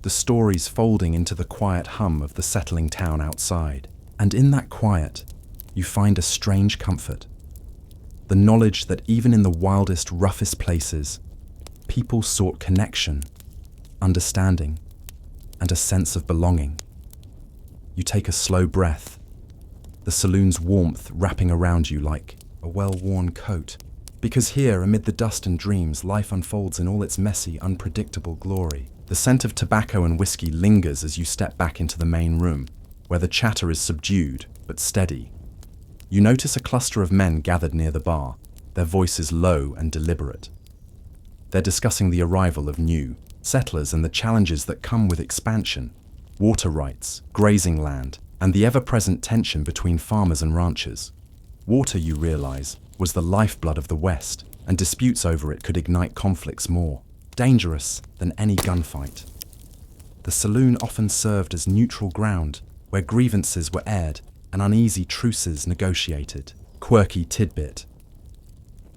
the stories folding into the quiet hum of the settling town outside. And in that quiet, you find a strange comfort. The knowledge that even in the wildest, roughest places, people sought connection, understanding, and a sense of belonging. You take a slow breath, the saloon's warmth wrapping around you like a well-worn coat. Because here, amid the dust and dreams, life unfolds in all its messy, unpredictable glory. The scent of tobacco and whiskey lingers as you step back into the main room, where the chatter is subdued but steady. You notice a cluster of men gathered near the bar, their voices low and deliberate. They're discussing the arrival of new settlers and the challenges that come with expansion, water rights, grazing land, and the ever-present tension between farmers and ranchers. Water, you realize, was the lifeblood of the West, and disputes over it could ignite conflicts more dangerous than any gunfight. The saloon often served as neutral ground, where grievances were aired and uneasy truces negotiated. Quirky tidbit.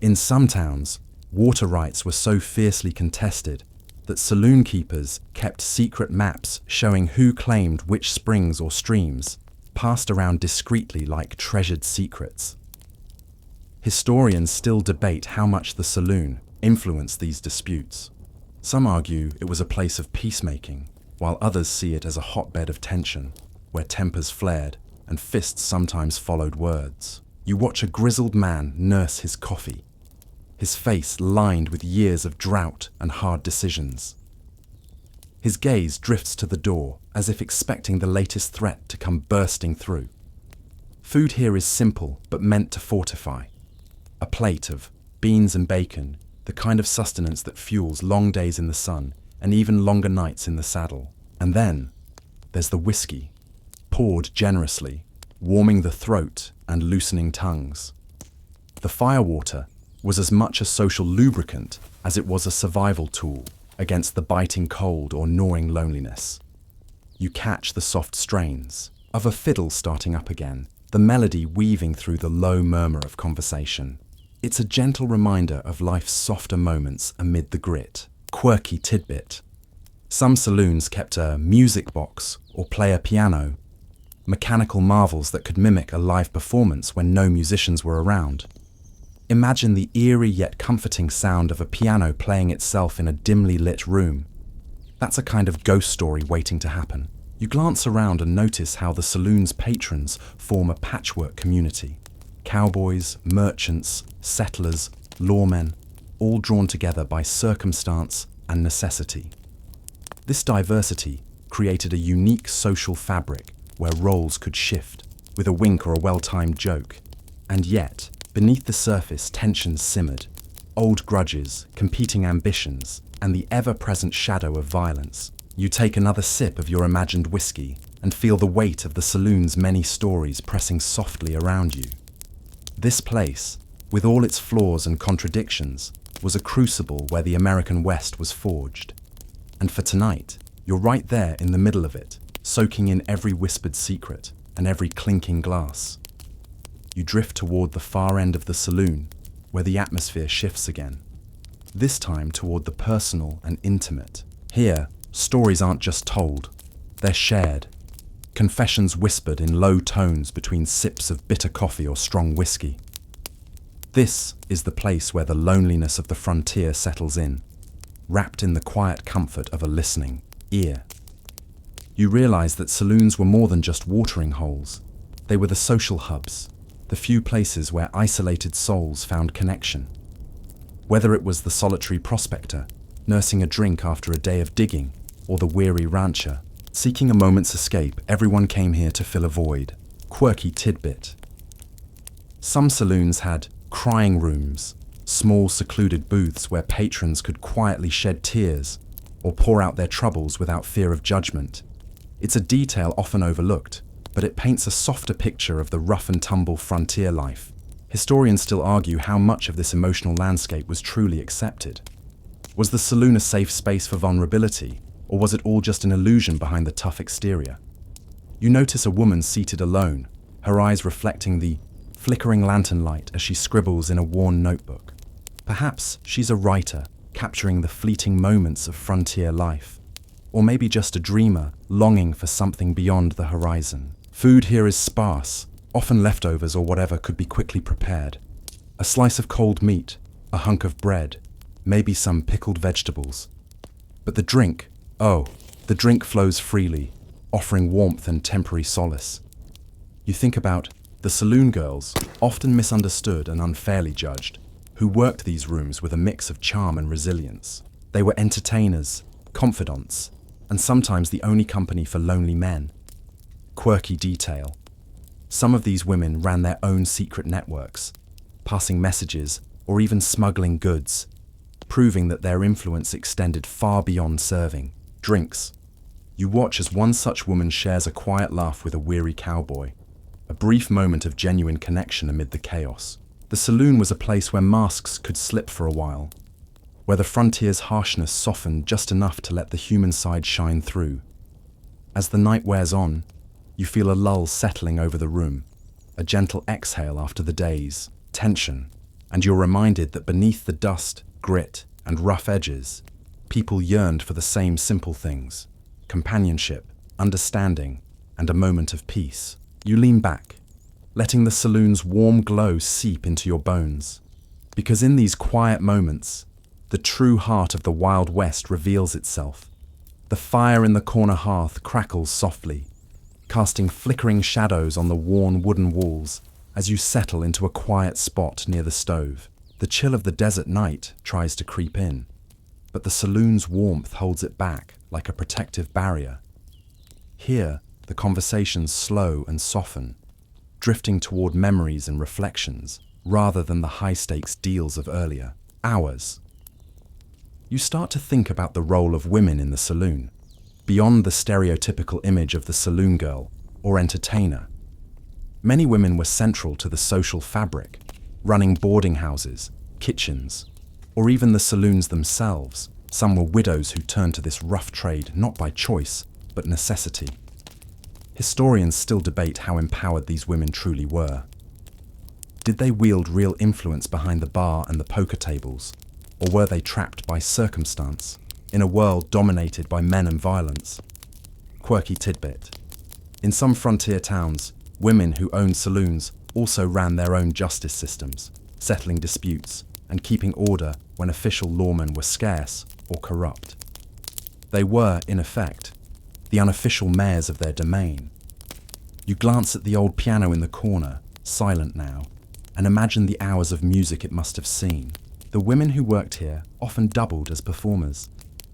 In some towns, water rights were so fiercely contested that saloon keepers kept secret maps showing who claimed which springs or streams, passed around discreetly like treasured secrets. Historians still debate how much the saloon influenced these disputes. Some argue it was a place of peacemaking, while others see it as a hotbed of tension, where tempers flared and fists sometimes followed words. You watch a grizzled man nurse his coffee, his face lined with years of drought and hard decisions. His gaze drifts to the door, as if expecting the latest threat to come bursting through. Food here is simple, but meant to fortify. A plate of beans and bacon, the kind of sustenance that fuels long days in the sun and even longer nights in the saddle. And then there's the whiskey, poured generously, warming the throat and loosening tongues. The firewater was as much a social lubricant as it was a survival tool against the biting cold or gnawing loneliness. You catch the soft strains of a fiddle starting up again, the melody weaving through the low murmur of conversation. It's a gentle reminder of life's softer moments amid the grit. Quirky tidbit. Some saloons kept a music box or play a piano, mechanical marvels that could mimic a live performance when no musicians were around. Imagine the eerie yet comforting sound of a piano playing itself in a dimly lit room. That's a kind of ghost story waiting to happen. You glance around and notice how the saloon's patrons form a patchwork community. Cowboys, merchants, settlers, lawmen, all drawn together by circumstance and necessity. This diversity created a unique social fabric where roles could shift, with a wink or a well-timed joke. And yet, beneath the surface, tensions simmered. Old grudges, competing ambitions, and the ever-present shadow of violence. You take another sip of your imagined whiskey and feel the weight of the saloon's many stories pressing softly around you. This place, with all its flaws and contradictions, was a crucible where the American West was forged. And for tonight, you're right there in the middle of it, soaking in every whispered secret and every clinking glass. You drift toward the far end of the saloon, where the atmosphere shifts again, this time toward the personal and intimate. Here, stories aren't just told, they're shared. Confessions whispered in low tones between sips of bitter coffee or strong whiskey. This is the place where the loneliness of the frontier settles in, wrapped in the quiet comfort of a listening ear. You realize that saloons were more than just watering holes. They were the social hubs, the few places where isolated souls found connection. Whether it was the solitary prospector, nursing a drink after a day of digging, or the weary rancher, seeking a moment's escape, everyone came here to fill a void. Quirky tidbit. Some saloons had crying rooms, small secluded booths where patrons could quietly shed tears or pour out their troubles without fear of judgment. It's a detail often overlooked, but it paints a softer picture of the rough and tumble frontier life. Historians still argue how much of this emotional landscape was truly accepted. Was the saloon a safe space for vulnerability, or was it all just an illusion behind the tough exterior? You notice a woman seated alone, her eyes reflecting the flickering lantern light as she scribbles in a worn notebook. Perhaps she's a writer, capturing the fleeting moments of frontier life. or maybe just a dreamer longing for something beyond the horizon. Food here is sparse, often leftovers or whatever could be quickly prepared. A slice of cold meat, a hunk of bread, maybe some pickled vegetables. But the drink, the drink flows freely, offering warmth and temporary solace. You think about the saloon girls, often misunderstood and unfairly judged, who worked these rooms with a mix of charm and resilience. They were entertainers, confidants, and sometimes the only company for lonely men. Quirky detail. Some of these women ran their own secret networks, passing messages or even smuggling goods, proving that their influence extended far beyond serving drinks. You watch as one such woman shares a quiet laugh with a weary cowboy, a brief moment of genuine connection amid the chaos. The saloon was a place where masks could slip for a while, where the frontier's harshness softened just enough to let the human side shine through. As the night wears on, you feel a lull settling over the room, a gentle exhale after the day's tension, and you're reminded that beneath the dust, grit, and rough edges, people yearned for the same simple things: companionship, understanding, and a moment of peace. You lean back, letting the saloon's warm glow seep into your bones. Because in these quiet moments, the true heart of the Wild West reveals itself. The fire in the corner hearth crackles softly, casting flickering shadows on the worn wooden walls as you settle into a quiet spot near the stove. The chill of the desert night tries to creep in, but the saloon's warmth holds it back like a protective barrier. Here, the conversations slow and soften, drifting toward memories and reflections rather than the high-stakes deals of earlier hours. You start to think about the role of women in the saloon, beyond the stereotypical image of the saloon girl or entertainer. Many women were central to the social fabric, running boarding houses, kitchens, or even the saloons themselves. Some were widows who turned to this rough trade not by choice, but necessity. Historians still debate how empowered these women truly were. Did they wield real influence behind the bar and the poker tables, or were they trapped by circumstance in a world dominated by men and violence? Quirky tidbit. In some frontier towns, women who owned saloons also ran their own justice systems, settling disputes and keeping order when official lawmen were scarce or corrupt. They were, in effect, the unofficial mayors of their domain. You glance at the old piano in the corner, silent now, and imagine the hours of music it must have seen. The women who worked here often doubled as performers,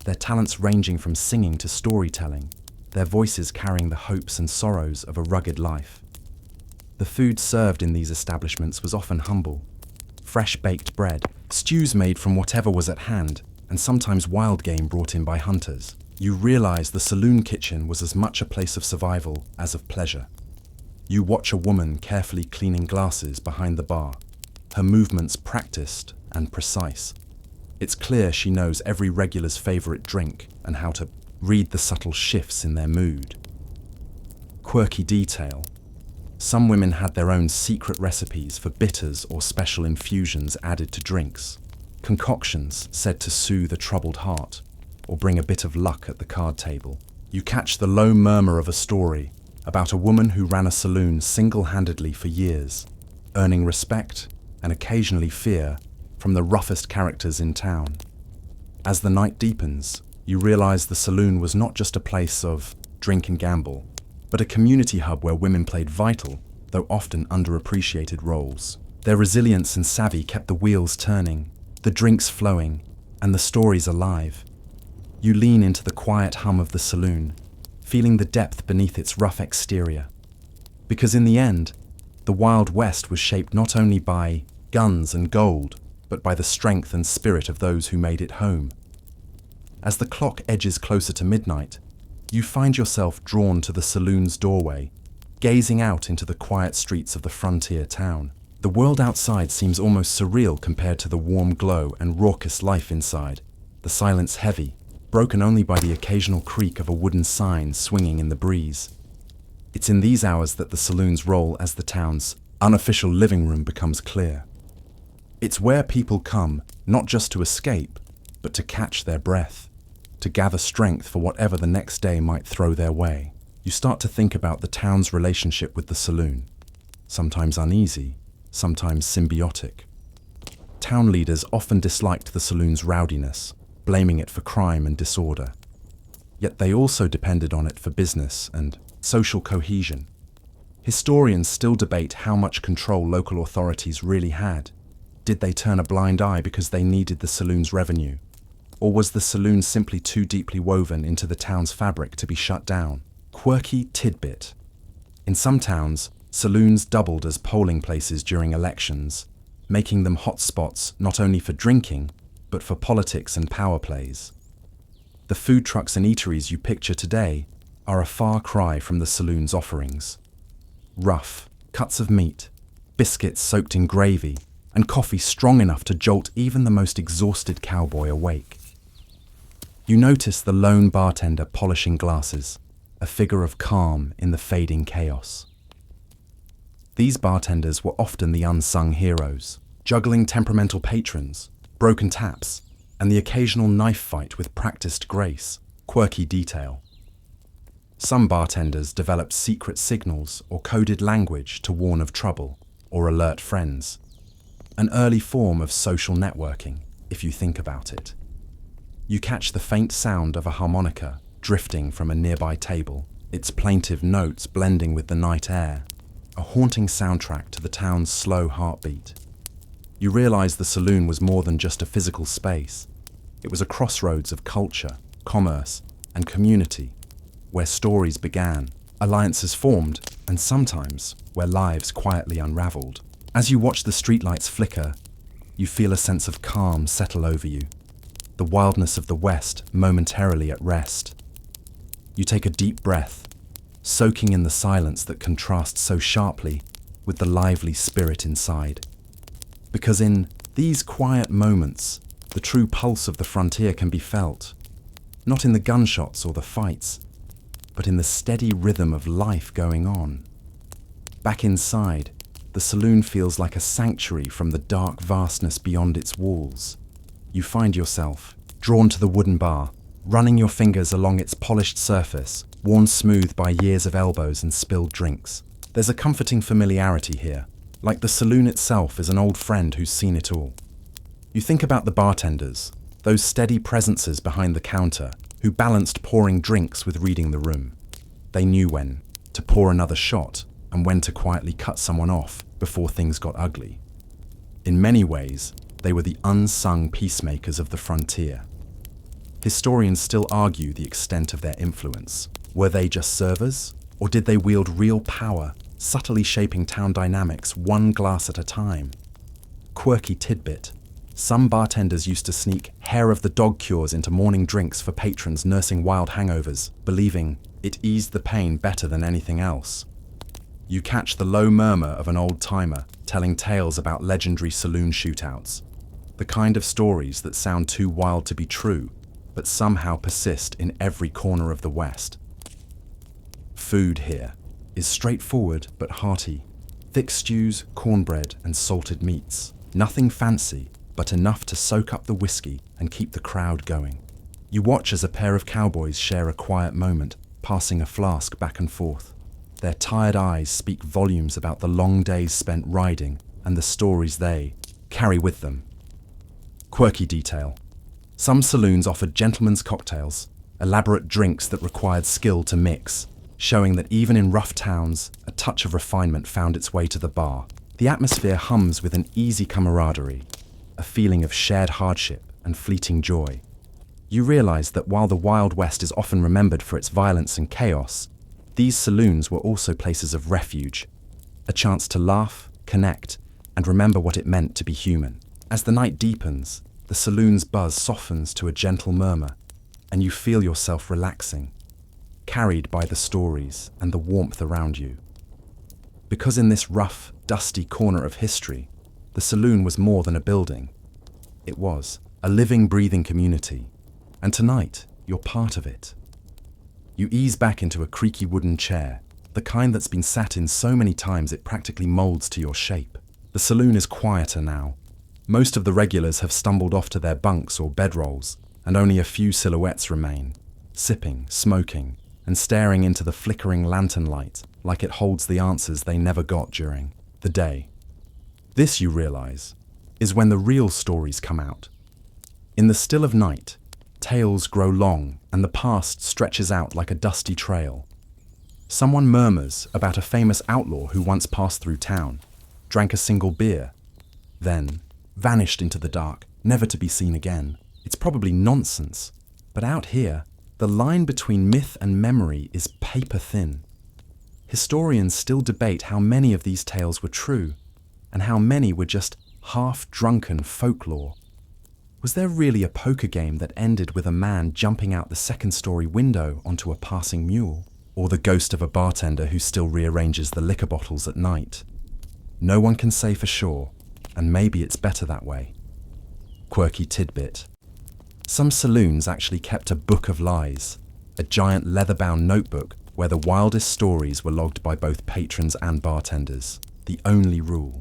their talents ranging from singing to storytelling, their voices carrying the hopes and sorrows of a rugged life. The food served in these establishments was often humble: fresh baked bread, stews made from whatever was at hand, and sometimes wild game brought in by hunters. You realize the saloon kitchen was as much a place of survival as of pleasure. You watch a woman carefully cleaning glasses behind the bar, her movements practiced and precise. It's clear she knows every regular's favorite drink and how to read the subtle shifts in their mood. Quirky detail. Some women had their own secret recipes for bitters or special infusions added to drinks, concoctions said to soothe a troubled heart or bring a bit of luck at the card table. You catch the low murmur of a story about a woman who ran a saloon single-handedly for years, earning respect and occasionally fear from the roughest characters in town. As the night deepens, you realize the saloon was not just a place of drink and gamble, but a community hub where women played vital, though often underappreciated roles. Their resilience and savvy kept the wheels turning, the drinks flowing, and the stories alive. You lean into the quiet hum of the saloon, feeling the depth beneath its rough exterior. Because in the end, the Wild West was shaped not only by guns and gold, but by the strength and spirit of those who made it home. As the clock edges closer to midnight, you find yourself drawn to the saloon's doorway, gazing out into the quiet streets of the frontier town. The world outside seems almost surreal compared to the warm glow and raucous life inside, the silence heavy, broken only by the occasional creak of a wooden sign swinging in the breeze. It's in these hours that the saloon's role as the town's unofficial living room becomes clear. It's where people come, not just to escape, but to catch their breath. to gather strength for whatever the next day might throw their way. You start to think about the town's relationship with the saloon, sometimes uneasy, sometimes symbiotic. Town leaders often disliked the saloon's rowdiness, blaming it for crime and disorder. Yet they also depended on it for business and social cohesion. Historians still debate how much control local authorities really had. Did they turn a blind eye because they needed the saloon's revenue? Or was the saloon simply too deeply woven into the town's fabric to be shut down? Quirky tidbit. In some towns, saloons doubled as polling places during elections, making them hotspots not only for drinking, but for politics and power plays. The food trucks and eateries you picture today are a far cry from the saloon's offerings. Rough, cuts of meat, biscuits soaked in gravy, and coffee strong enough to jolt even the most exhausted cowboy awake. You notice the lone bartender polishing glasses, a figure of calm in the fading chaos. These bartenders were often the unsung heroes, juggling temperamental patrons, broken taps, and the occasional knife fight with practiced grace, quirky detail. Some bartenders developed secret signals or coded language to warn of trouble or alert friends. An early form of social networking, if you think about it. You catch the faint sound of a harmonica drifting from a nearby table, its plaintive notes blending with the night air, a haunting soundtrack to the town's slow heartbeat. You realize the saloon was more than just a physical space. It was a crossroads of culture, commerce, and community, where stories began, alliances formed, and sometimes where lives quietly unraveled. As you watch the streetlights flicker, you feel a sense of calm settle over you, the wildness of the West momentarily at rest. You take a deep breath, soaking in the silence that contrasts so sharply with the lively spirit inside. Because in these quiet moments, the true pulse of the frontier can be felt, not in the gunshots or the fights, but in the steady rhythm of life going on. Back inside, the saloon feels like a sanctuary from the dark vastness beyond its walls. You find yourself drawn to the wooden bar, running your fingers along its polished surface, worn smooth by years of elbows and spilled drinks. There's a comforting familiarity here, like the saloon itself is an old friend who's seen it all. You think about the bartenders, those steady presences behind the counter, who balanced pouring drinks with reading the room. They knew when to pour another shot and when to quietly cut someone off before things got ugly. In many ways, they were the unsung peacemakers of the frontier. Historians still argue the extent of their influence. Were they just servers, or did they wield real power, subtly shaping town dynamics one glass at a time? Quirky tidbit. Some bartenders used to sneak hair of the dog cures into morning drinks for patrons nursing wild hangovers, believing it eased the pain better than anything else. You catch the low murmur of an old-timer telling tales about legendary saloon shootouts, the kind of stories that sound too wild to be true, but somehow persist in every corner of the West. Food here is straightforward but hearty. Thick stews, cornbread, and salted meats. Nothing fancy, but enough to soak up the whiskey and keep the crowd going. You watch as a pair of cowboys share a quiet moment, passing a flask back and forth. Their tired eyes speak volumes about the long days spent riding and the stories they carry with them. Quirky detail. Some saloons offered gentlemen's cocktails, elaborate drinks that required skill to mix, showing that even in rough towns, a touch of refinement found its way to the bar. The atmosphere hums with an easy camaraderie, a feeling of shared hardship and fleeting joy. You realize that while the Wild West is often remembered for its violence and chaos, these saloons were also places of refuge, a chance to laugh, connect, and remember what it meant to be human. As the night deepens, the saloon's buzz softens to a gentle murmur, and you feel yourself relaxing, carried by the stories and the warmth around you. Because in this rough, dusty corner of history, the saloon was more than a building. It was a living, breathing community, and tonight, you're part of it. You ease back into a creaky wooden chair, the kind that's been sat in so many times it practically molds to your shape. The saloon is quieter now. Most of the regulars have stumbled off to their bunks or bedrolls, and only a few silhouettes remain, sipping, smoking, and staring into the flickering lantern light like it holds the answers they never got during the day. This, you realize, is when the real stories come out. In the still of night, tales grow long and the past stretches out like a dusty trail. Someone murmurs about a famous outlaw who once passed through town, drank a single beer, then vanished into the dark, never to be seen again. It's probably nonsense, but out here, the line between myth and memory is paper thin. Historians still debate how many of these tales were true, and how many were just half-drunken folklore. Was there really a poker game that ended with a man jumping out the second-story window onto a passing mule? Or the ghost of a bartender who still rearranges the liquor bottles at night? No one can say for sure, and maybe it's better that way. Quirky tidbit. Some saloons actually kept a book of lies, a giant leather-bound notebook where the wildest stories were logged by both patrons and bartenders. The only rule.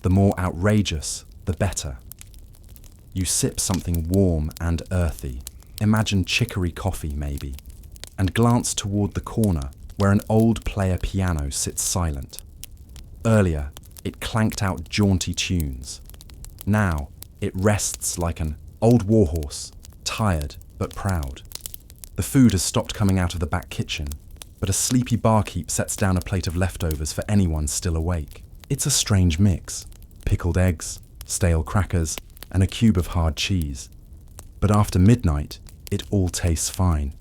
The more outrageous, the better. You sip something warm and earthy, imagine chicory coffee maybe, and glance toward the corner where an old player piano sits silent. Earlier, it clanked out jaunty tunes. Now, it rests like an old warhorse, tired but proud. The food has stopped coming out of the back kitchen, but a sleepy barkeep sets down a plate of leftovers for anyone still awake. It's a strange mix. Pickled eggs, stale crackers, and a cube of hard cheese. But after midnight, it all tastes fine.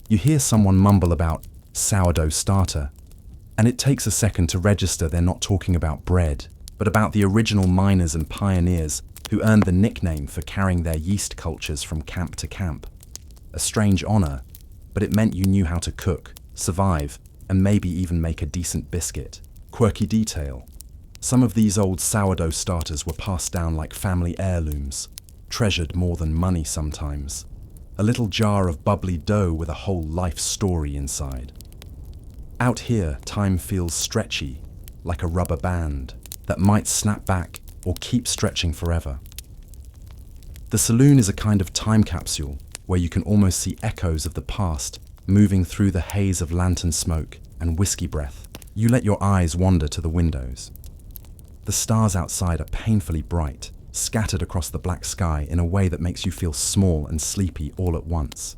You hear someone mumble about sourdough starter, and it takes a second to register they're not talking about bread, but about the original miners and pioneers who earned the nickname for carrying their yeast cultures from camp to camp. A strange honor, but it meant you knew how to cook, survive, and maybe even make a decent biscuit. Quirky detail. Some of these old sourdough starters were passed down like family heirlooms, treasured more than money sometimes. A little jar of bubbly dough with a whole life story inside. Out here, time feels stretchy, like a rubber band that might snap back or keep stretching forever. The saloon is a kind of time capsule where you can almost see echoes of the past moving through the haze of lantern smoke and whiskey breath. You let your eyes wander to the windows. The stars outside are painfully bright, scattered across the black sky in a way that makes you feel small and sleepy all at once.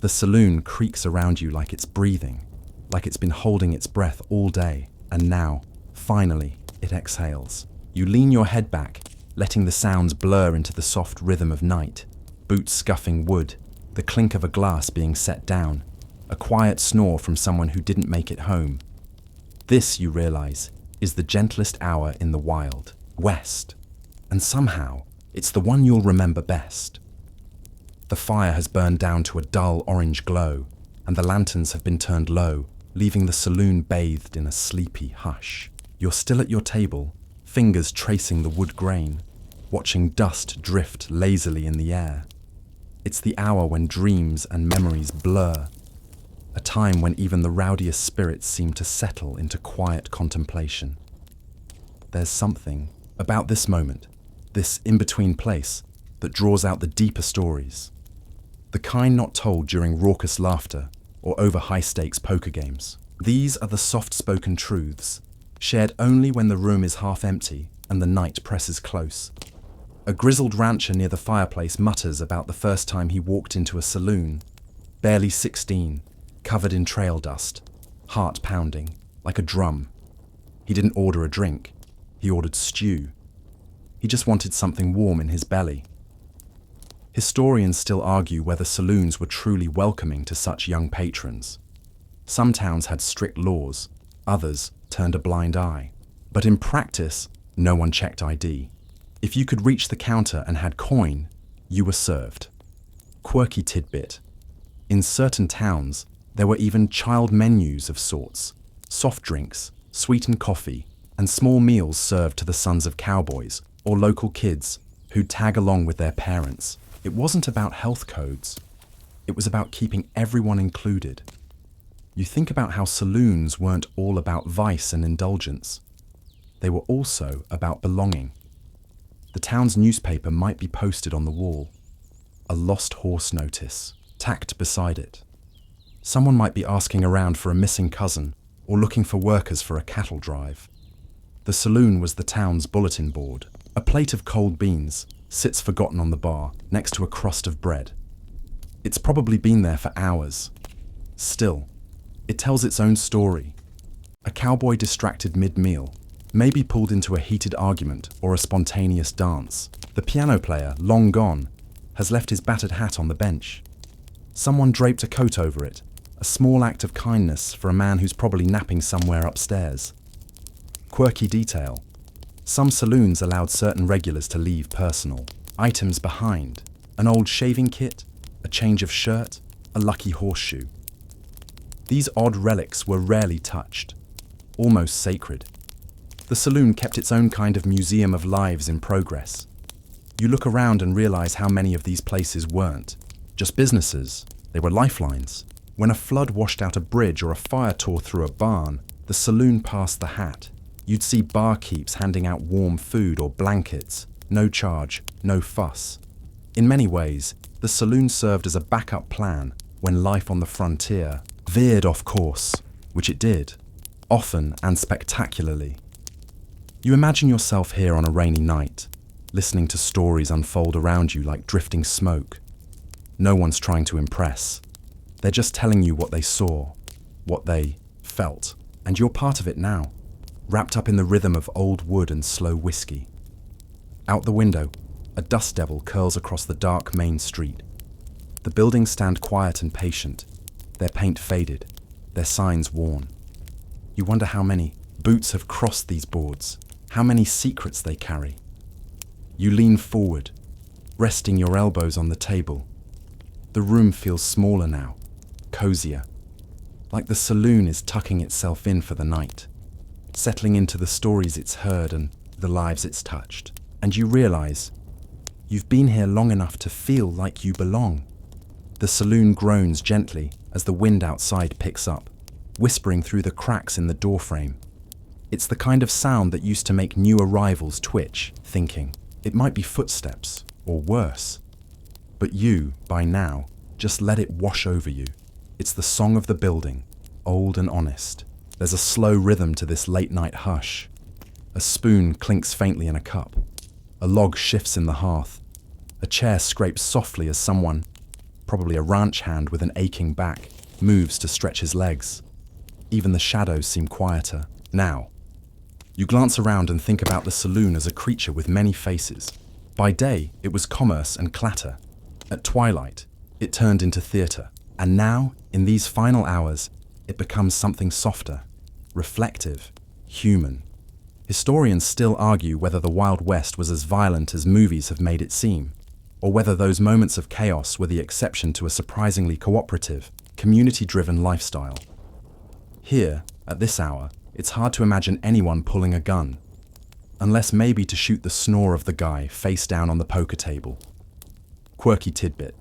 The saloon creaks around you like it's breathing, like it's been holding its breath all day, and now, finally, it exhales. You lean your head back, letting the sounds blur into the soft rhythm of night, boots scuffing wood, the clink of a glass being set down, a quiet snore from someone who didn't make it home. This, you realize, is the gentlest hour in the wild west, and somehow it's the one you'll remember best. The fire has burned down to a dull orange glow, and the lanterns have been turned low, leaving the saloon bathed in a sleepy hush. You're still at your table, fingers tracing the wood grain, watching dust drift lazily in the air. It's the hour when dreams and memories blur, a time when even the rowdiest spirits seem to settle into quiet contemplation. There's something about this moment, this in-between place, that draws out the deeper stories. The kind not told during raucous laughter or over high-stakes poker games. These are the soft-spoken truths, shared only when the room is half empty and the night presses close. A grizzled rancher near the fireplace mutters about the first time he walked into a saloon, barely 16, covered in trail dust, heart pounding, like a drum. He didn't order a drink, he ordered stew. He just wanted something warm in his belly. Historians still argue whether saloons were truly welcoming to such young patrons. Some towns had strict laws, others turned a blind eye. But in practice, no one checked ID. If you could reach the counter and had coin, you were served. Quirky tidbit. In certain towns, there were even child menus of sorts, soft drinks, sweetened coffee, and small meals served to the sons of cowboys or local kids who'd tag along with their parents. It wasn't about health codes. It was about keeping everyone included. You think about how saloons weren't all about vice and indulgence. They were also about belonging. The town's newspaper might be posted on the wall. a lost horse notice, tacked beside it. Someone might be asking around for a missing cousin or looking for workers for a cattle drive. The saloon was the town's bulletin board. A plate of cold beans sits forgotten on the bar next to a crust of bread. It's probably been there for hours. Still, it tells its own story. A cowboy distracted mid-meal, maybe pulled into a heated argument or a spontaneous dance. The piano player, long gone, has left his battered hat on the bench. Someone draped a coat over it, a small act of kindness for a man who's probably napping somewhere upstairs. Quirky detail. Some saloons allowed certain regulars to leave personal items behind. An old shaving kit, a change of shirt, a lucky horseshoe. These odd relics were rarely touched, almost sacred. The saloon kept its own kind of museum of lives in progress. You look around and realize how many of these places weren't just businesses, they were lifelines. When a flood washed out a bridge or a fire tore through a barn, the saloon passed the hat. You'd see barkeeps handing out warm food or blankets, no charge, no fuss. In many ways, the saloon served as a backup plan when life on the frontier veered off course, which it did, often and spectacularly. You imagine yourself here on a rainy night, listening to stories unfold around you like drifting smoke. No one's trying to impress. They're just telling you what they saw, what they felt, and you're part of it now, wrapped up in the rhythm of old wood and slow whiskey. Out the window, a dust devil curls across the dark main street. The buildings stand quiet and patient, their paint faded, their signs worn. You wonder how many boots have crossed these boards, how many secrets they carry. You lean forward, resting your elbows on the table. The room feels smaller now, cozier, like the saloon is tucking itself in for the night, settling into the stories it's heard and the lives it's touched. And you realize you've been here long enough to feel like you belong. The saloon groans gently as the wind outside picks up, whispering through the cracks in the doorframe. It's the kind of sound that used to make new arrivals twitch, thinking it might be footsteps or worse. But you, by now, just let it wash over you. It's the song of the building, old and honest. There's a slow rhythm to this late-night hush. A spoon clinks faintly in a cup. A log shifts in the hearth. A chair scrapes softly as someone, probably a ranch hand with an aching back, moves to stretch his legs. Even the shadows seem quieter now. You glance around and think about the saloon as a creature with many faces. By day, it was commerce and clatter. At twilight, it turned into theatre. And now, in these final hours, it becomes something softer, reflective, human. Historians still argue whether the Wild West was as violent as movies have made it seem, or whether those moments of chaos were the exception to a surprisingly cooperative, community-driven lifestyle. Here, at this hour, it's hard to imagine anyone pulling a gun, unless maybe to shoot the snore of the guy face down on the poker table. Quirky tidbit.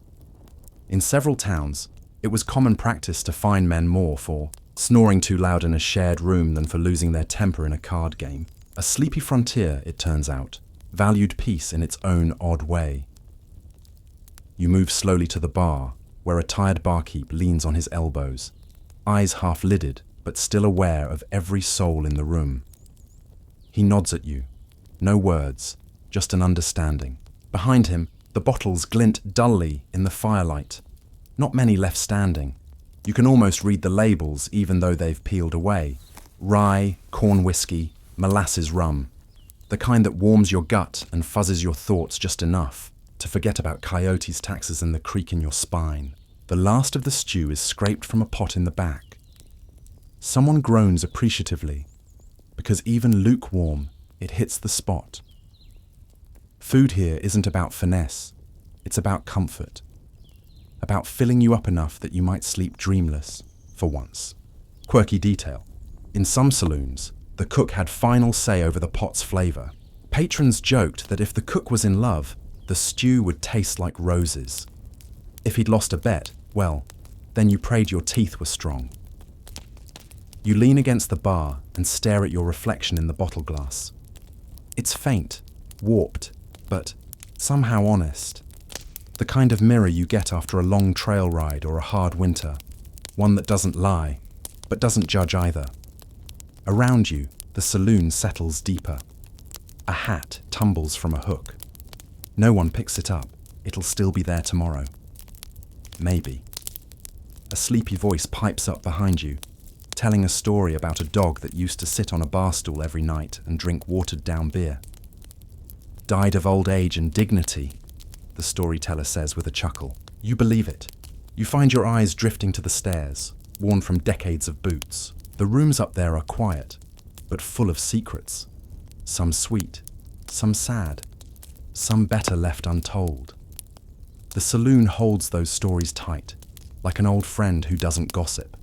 In several towns, it was common practice to fine men more for snoring too loud in a shared room than for losing their temper in a card game. A sleepy frontier, it turns out, valued peace in its own odd way. You move slowly to the bar, where a tired barkeep leans on his elbows, eyes half-lidded but still aware of every soul in the room. He nods at you. No words, just an understanding. Behind him, the bottles glint dully in the firelight. Not many left standing. You can almost read the labels even though they've peeled away. Rye, corn whiskey, molasses rum. The kind that warms your gut and fuzzes your thoughts just enough to forget about coyotes' taxes and the creak in your spine. The last of the stew is scraped from a pot in the back. Someone groans appreciatively, because even lukewarm, it hits the spot. Food here isn't about finesse, it's about comfort. About filling you up enough that you might sleep dreamless, for once. Quirky detail. In some saloons, the cook had final say over the pot's flavour. Patrons joked that if the cook was in love, the stew would taste like roses. If he'd lost a bet, well, then you prayed your teeth were strong. You lean against the bar and stare at your reflection in the bottle glass. It's faint, warped, but somehow honest. The kind of mirror you get after a long trail ride or a hard winter. One that doesn't lie, but doesn't judge either. Around you, the saloon settles deeper. A hat tumbles from a hook. No one picks it up. It'll still be there tomorrow. Maybe. A sleepy voice pipes up behind you, telling a story about a dog that used to sit on a bar stool every night and drink watered-down beer. Died of old age and dignity, the storyteller says with a chuckle. You believe it. You find your eyes drifting to the stairs, worn from decades of boots. The rooms up there are quiet, but full of secrets. Some sweet, some sad, some better left untold. The saloon holds those stories tight, like an old friend who doesn't gossip.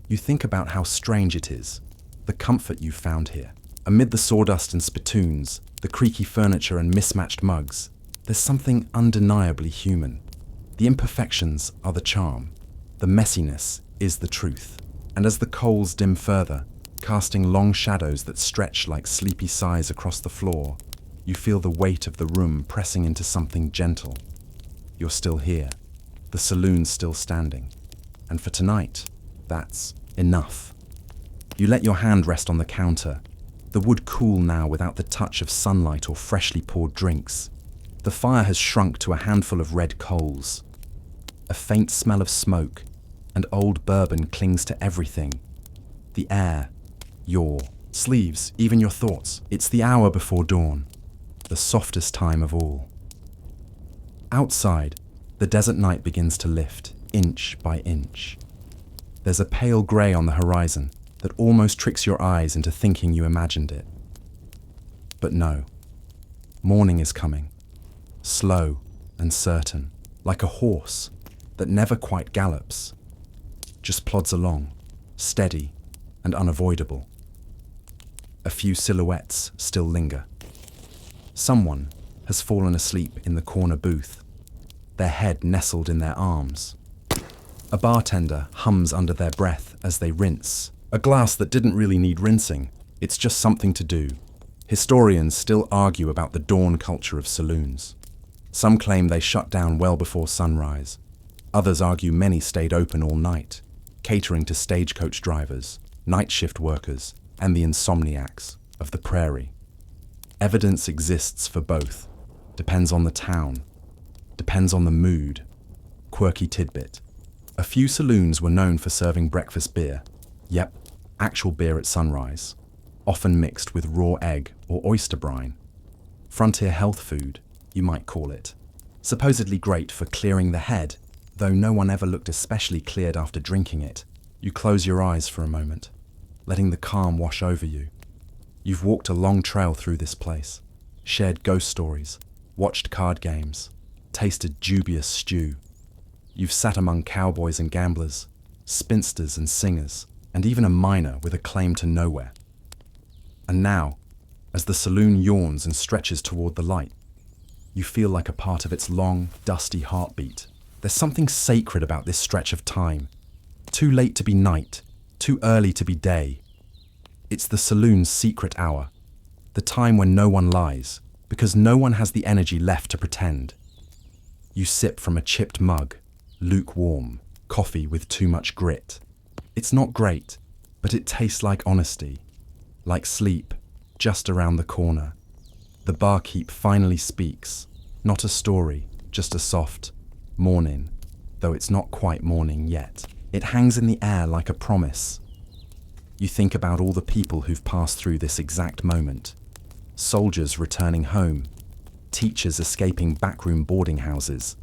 You think about how strange it is, the comfort you found here. Amid the sawdust and spittoons, the creaky furniture and mismatched mugs, there's something undeniably human. The imperfections are the charm. The messiness is the truth. And as the coals dim further, casting long shadows that stretch like sleepy sighs across the floor, you feel the weight of the room pressing into something gentle. You're still here. The saloon's still standing. And for tonight, that's enough. You let your hand rest on the counter, the wood cool now without the touch of sunlight or freshly poured drinks. The fire has shrunk to a handful of red coals. A faint smell of smoke and old bourbon clings to everything. The air, your sleeves, even your thoughts. It's the hour before dawn, the softest time of all. Outside, the desert night begins to lift, inch by inch. There's a pale grey on the horizon that almost tricks your eyes into thinking you imagined it. But no, morning is coming, slow and certain, like a horse that never quite gallops, just plods along, steady and unavoidable. A few silhouettes still linger. Someone has fallen asleep in the corner booth, their head nestled in their arms. A bartender hums under their breath as they rinse. A glass that didn't really need rinsing. It's just something to do. Historians still argue about the dawn culture of saloons. Some claim they shut down well before sunrise. Others argue many stayed open all night, catering to stagecoach drivers, night shift workers, and the insomniacs of the prairie. Evidence exists for both. Depends on the town. Depends on the mood. Quirky tidbit. A few saloons were known for serving breakfast beer. Yep, actual beer at sunrise, often mixed with raw egg or oyster brine. Frontier health food, you might call it. Supposedly great for clearing the head, though no one ever looked especially cleared after drinking it. You close your eyes for a moment, letting the calm wash over you. You've walked a long trail through this place, shared ghost stories, watched card games, tasted dubious stew. You've sat among cowboys and gamblers, spinsters and singers, and even a miner with a claim to nowhere. And now, as the saloon yawns and stretches toward the light, you feel like a part of its long, dusty heartbeat. There's something sacred about this stretch of time. Too late to be night, too early to be day. It's the saloon's secret hour, the time when no one lies, because no one has the energy left to pretend. You sip from a chipped mug, lukewarm, coffee with too much grit. It's not great, but it tastes like honesty, like sleep, just around the corner. The barkeep finally speaks, not a story, just a soft morning, though it's not quite morning yet. It hangs in the air like a promise. You think about all the people who've passed through this exact moment. Soldiers returning home, teachers escaping backroom boarding houses,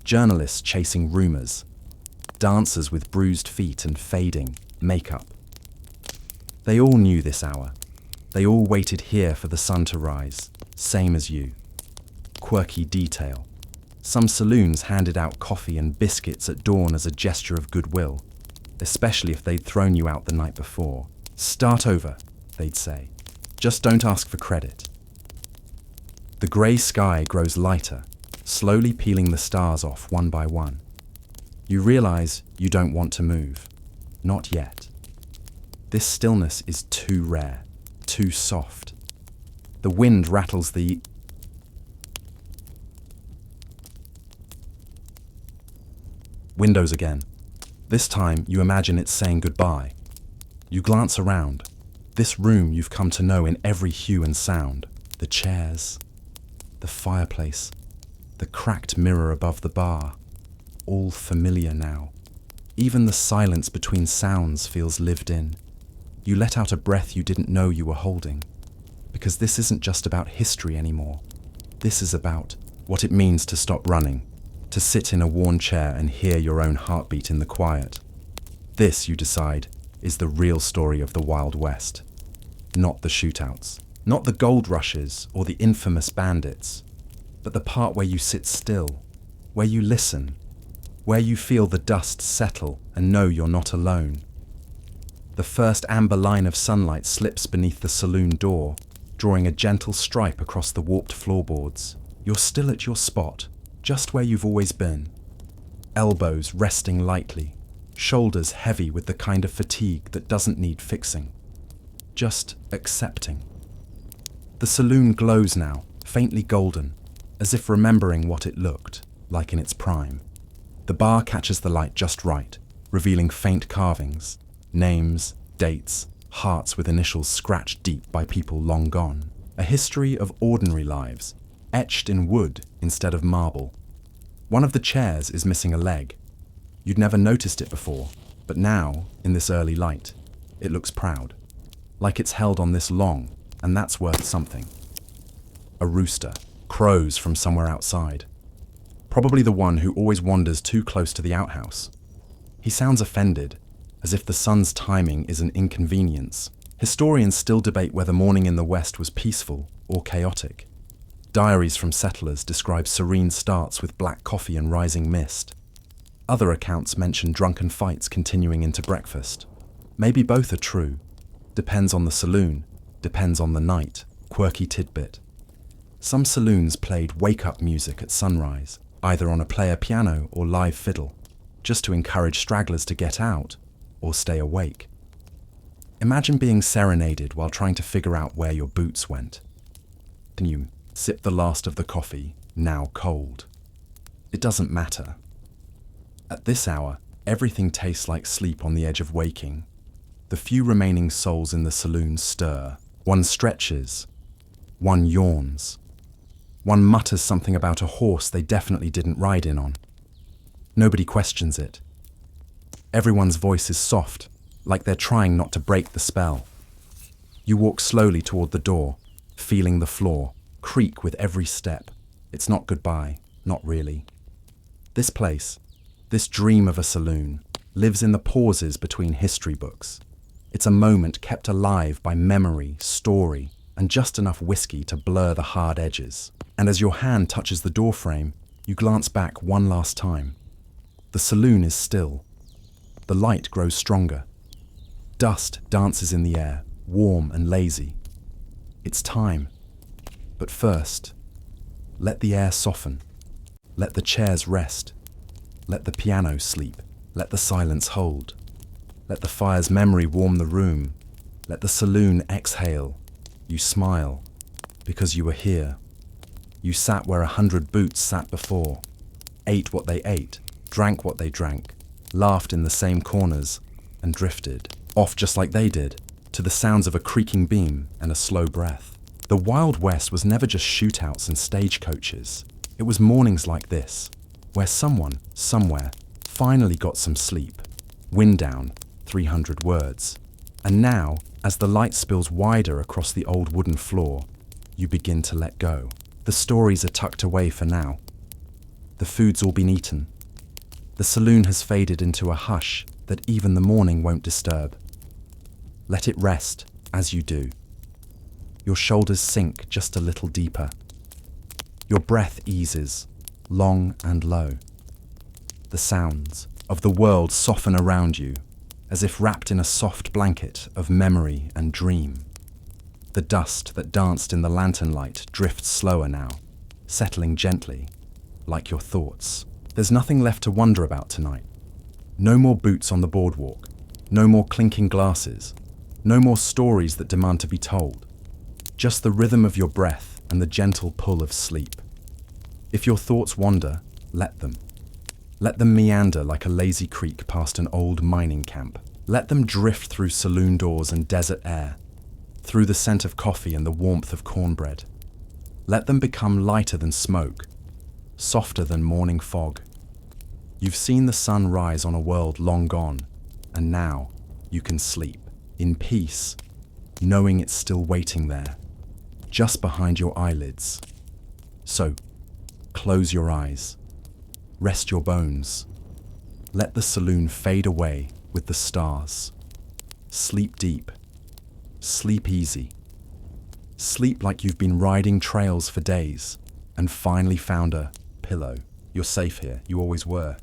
journalists chasing rumors, dancers with bruised feet and fading makeup. They all knew this hour. They all waited here for the sun to rise, same as you. Quirky detail. Some saloons handed out coffee and biscuits at dawn as a gesture of goodwill, especially if they'd thrown you out the night before. Start over, they'd say. Just don't ask for credit. The grey sky grows lighter, slowly peeling the stars off one by one. You realize you don't want to move. Not yet. This stillness is too rare, too soft. The wind rattles the Windows again. This time, you imagine it's saying goodbye. You glance around. This room you've come to know in every hue and sound. The chairs, the fireplace, the cracked mirror above the bar. All familiar now. Even the silence between sounds feels lived in. You let out a breath you didn't know you were holding. Because this isn't just about history anymore. This is about what it means to stop running, to sit in a worn chair and hear your own heartbeat in the quiet. This, you decide, is the real story of the Wild West. Not the shootouts, not the gold rushes or the infamous bandits, but the part where you sit still, where you listen, where you feel the dust settle and know you're not alone. The first amber line of sunlight slips beneath the saloon door, drawing a gentle stripe across the warped floorboards. You're still at your spot, just where you've always been. Elbows resting lightly, shoulders heavy with the kind of fatigue that doesn't need fixing. Just accepting. The saloon glows now, faintly golden, as if remembering what it looked like in its prime. The bar catches the light just right, revealing faint carvings, names, dates, hearts with initials scratched deep by people long gone. A history of ordinary lives, etched in wood instead of marble. One of the chairs is missing a leg. You'd never noticed it before, but now, in this early light, it looks proud. Like it's held on this long, and that's worth something. A rooster crows from somewhere outside. Probably the one who always wanders too close to the outhouse. He sounds offended, as if the sun's timing is an inconvenience. Historians still debate whether morning in the West was peaceful or chaotic. Diaries from settlers describe serene starts with black coffee and rising mist. Other accounts mention drunken fights continuing into breakfast. Maybe both are true. Depends on the saloon, depends on the night. Quirky tidbit. Some saloons played wake-up music at sunrise, either on a player piano or live fiddle, just to encourage stragglers to get out or stay awake. Imagine being serenaded while trying to figure out where your boots went. Then you sip the last of the coffee, now cold. It doesn't matter. At this hour, everything tastes like sleep on the edge of waking. The few remaining souls in the saloon stir. One stretches. One yawns. One mutters something about a horse they definitely didn't ride in on. Nobody questions it. Everyone's voice is soft, like they're trying not to break the spell. You walk slowly toward the door, feeling the floor creak with every step. It's not goodbye, not really. This place, this dream of a saloon, lives in the pauses between history books. It's a moment kept alive by memory, story, and just enough whiskey to blur the hard edges. And as your hand touches the doorframe, you glance back one last time. The saloon is still. The light grows stronger. Dust dances in the air, warm and lazy. It's time. But first, let the air soften. Let the chairs rest. Let the piano sleep. Let the silence hold. Let the fire's memory warm the room. Let the saloon exhale. You smile, because you were here. You sat where 100 boots sat before, ate what they ate, drank what they drank, laughed in the same corners, and drifted, off just like they did, to the sounds of a creaking beam and a slow breath. The Wild West was never just shootouts and stagecoaches. It was mornings like this, where someone, somewhere, finally got some sleep. Wind down, 300 words. And now, as the light spills wider across the old wooden floor, you begin to let go. The stories are tucked away for now. The food's all been eaten. The saloon has faded into a hush that even the morning won't disturb. Let it rest, as you do. Your shoulders sink just a little deeper. Your breath eases, long and low. The sounds of the world soften around you, as if wrapped in a soft blanket of memory and dream. The dust that danced in the lantern light drifts slower now, settling gently, like your thoughts. There's nothing left to wonder about tonight. No more boots on the boardwalk, no more clinking glasses, no more stories that demand to be told. Just the rhythm of your breath and the gentle pull of sleep. If your thoughts wander, let them. Let them meander like a lazy creek past an old mining camp. Let them drift through saloon doors and desert air, through the scent of coffee and the warmth of cornbread. Let them become lighter than smoke, softer than morning fog. You've seen the sun rise on a world long gone, and now you can sleep in peace, knowing it's still waiting there, just behind your eyelids. So, close your eyes, rest your bones, let the saloon fade away with the stars. Sleep deep, sleep easy. Sleep like you've been riding trails for days and finally found a pillow. You're safe here, you always were.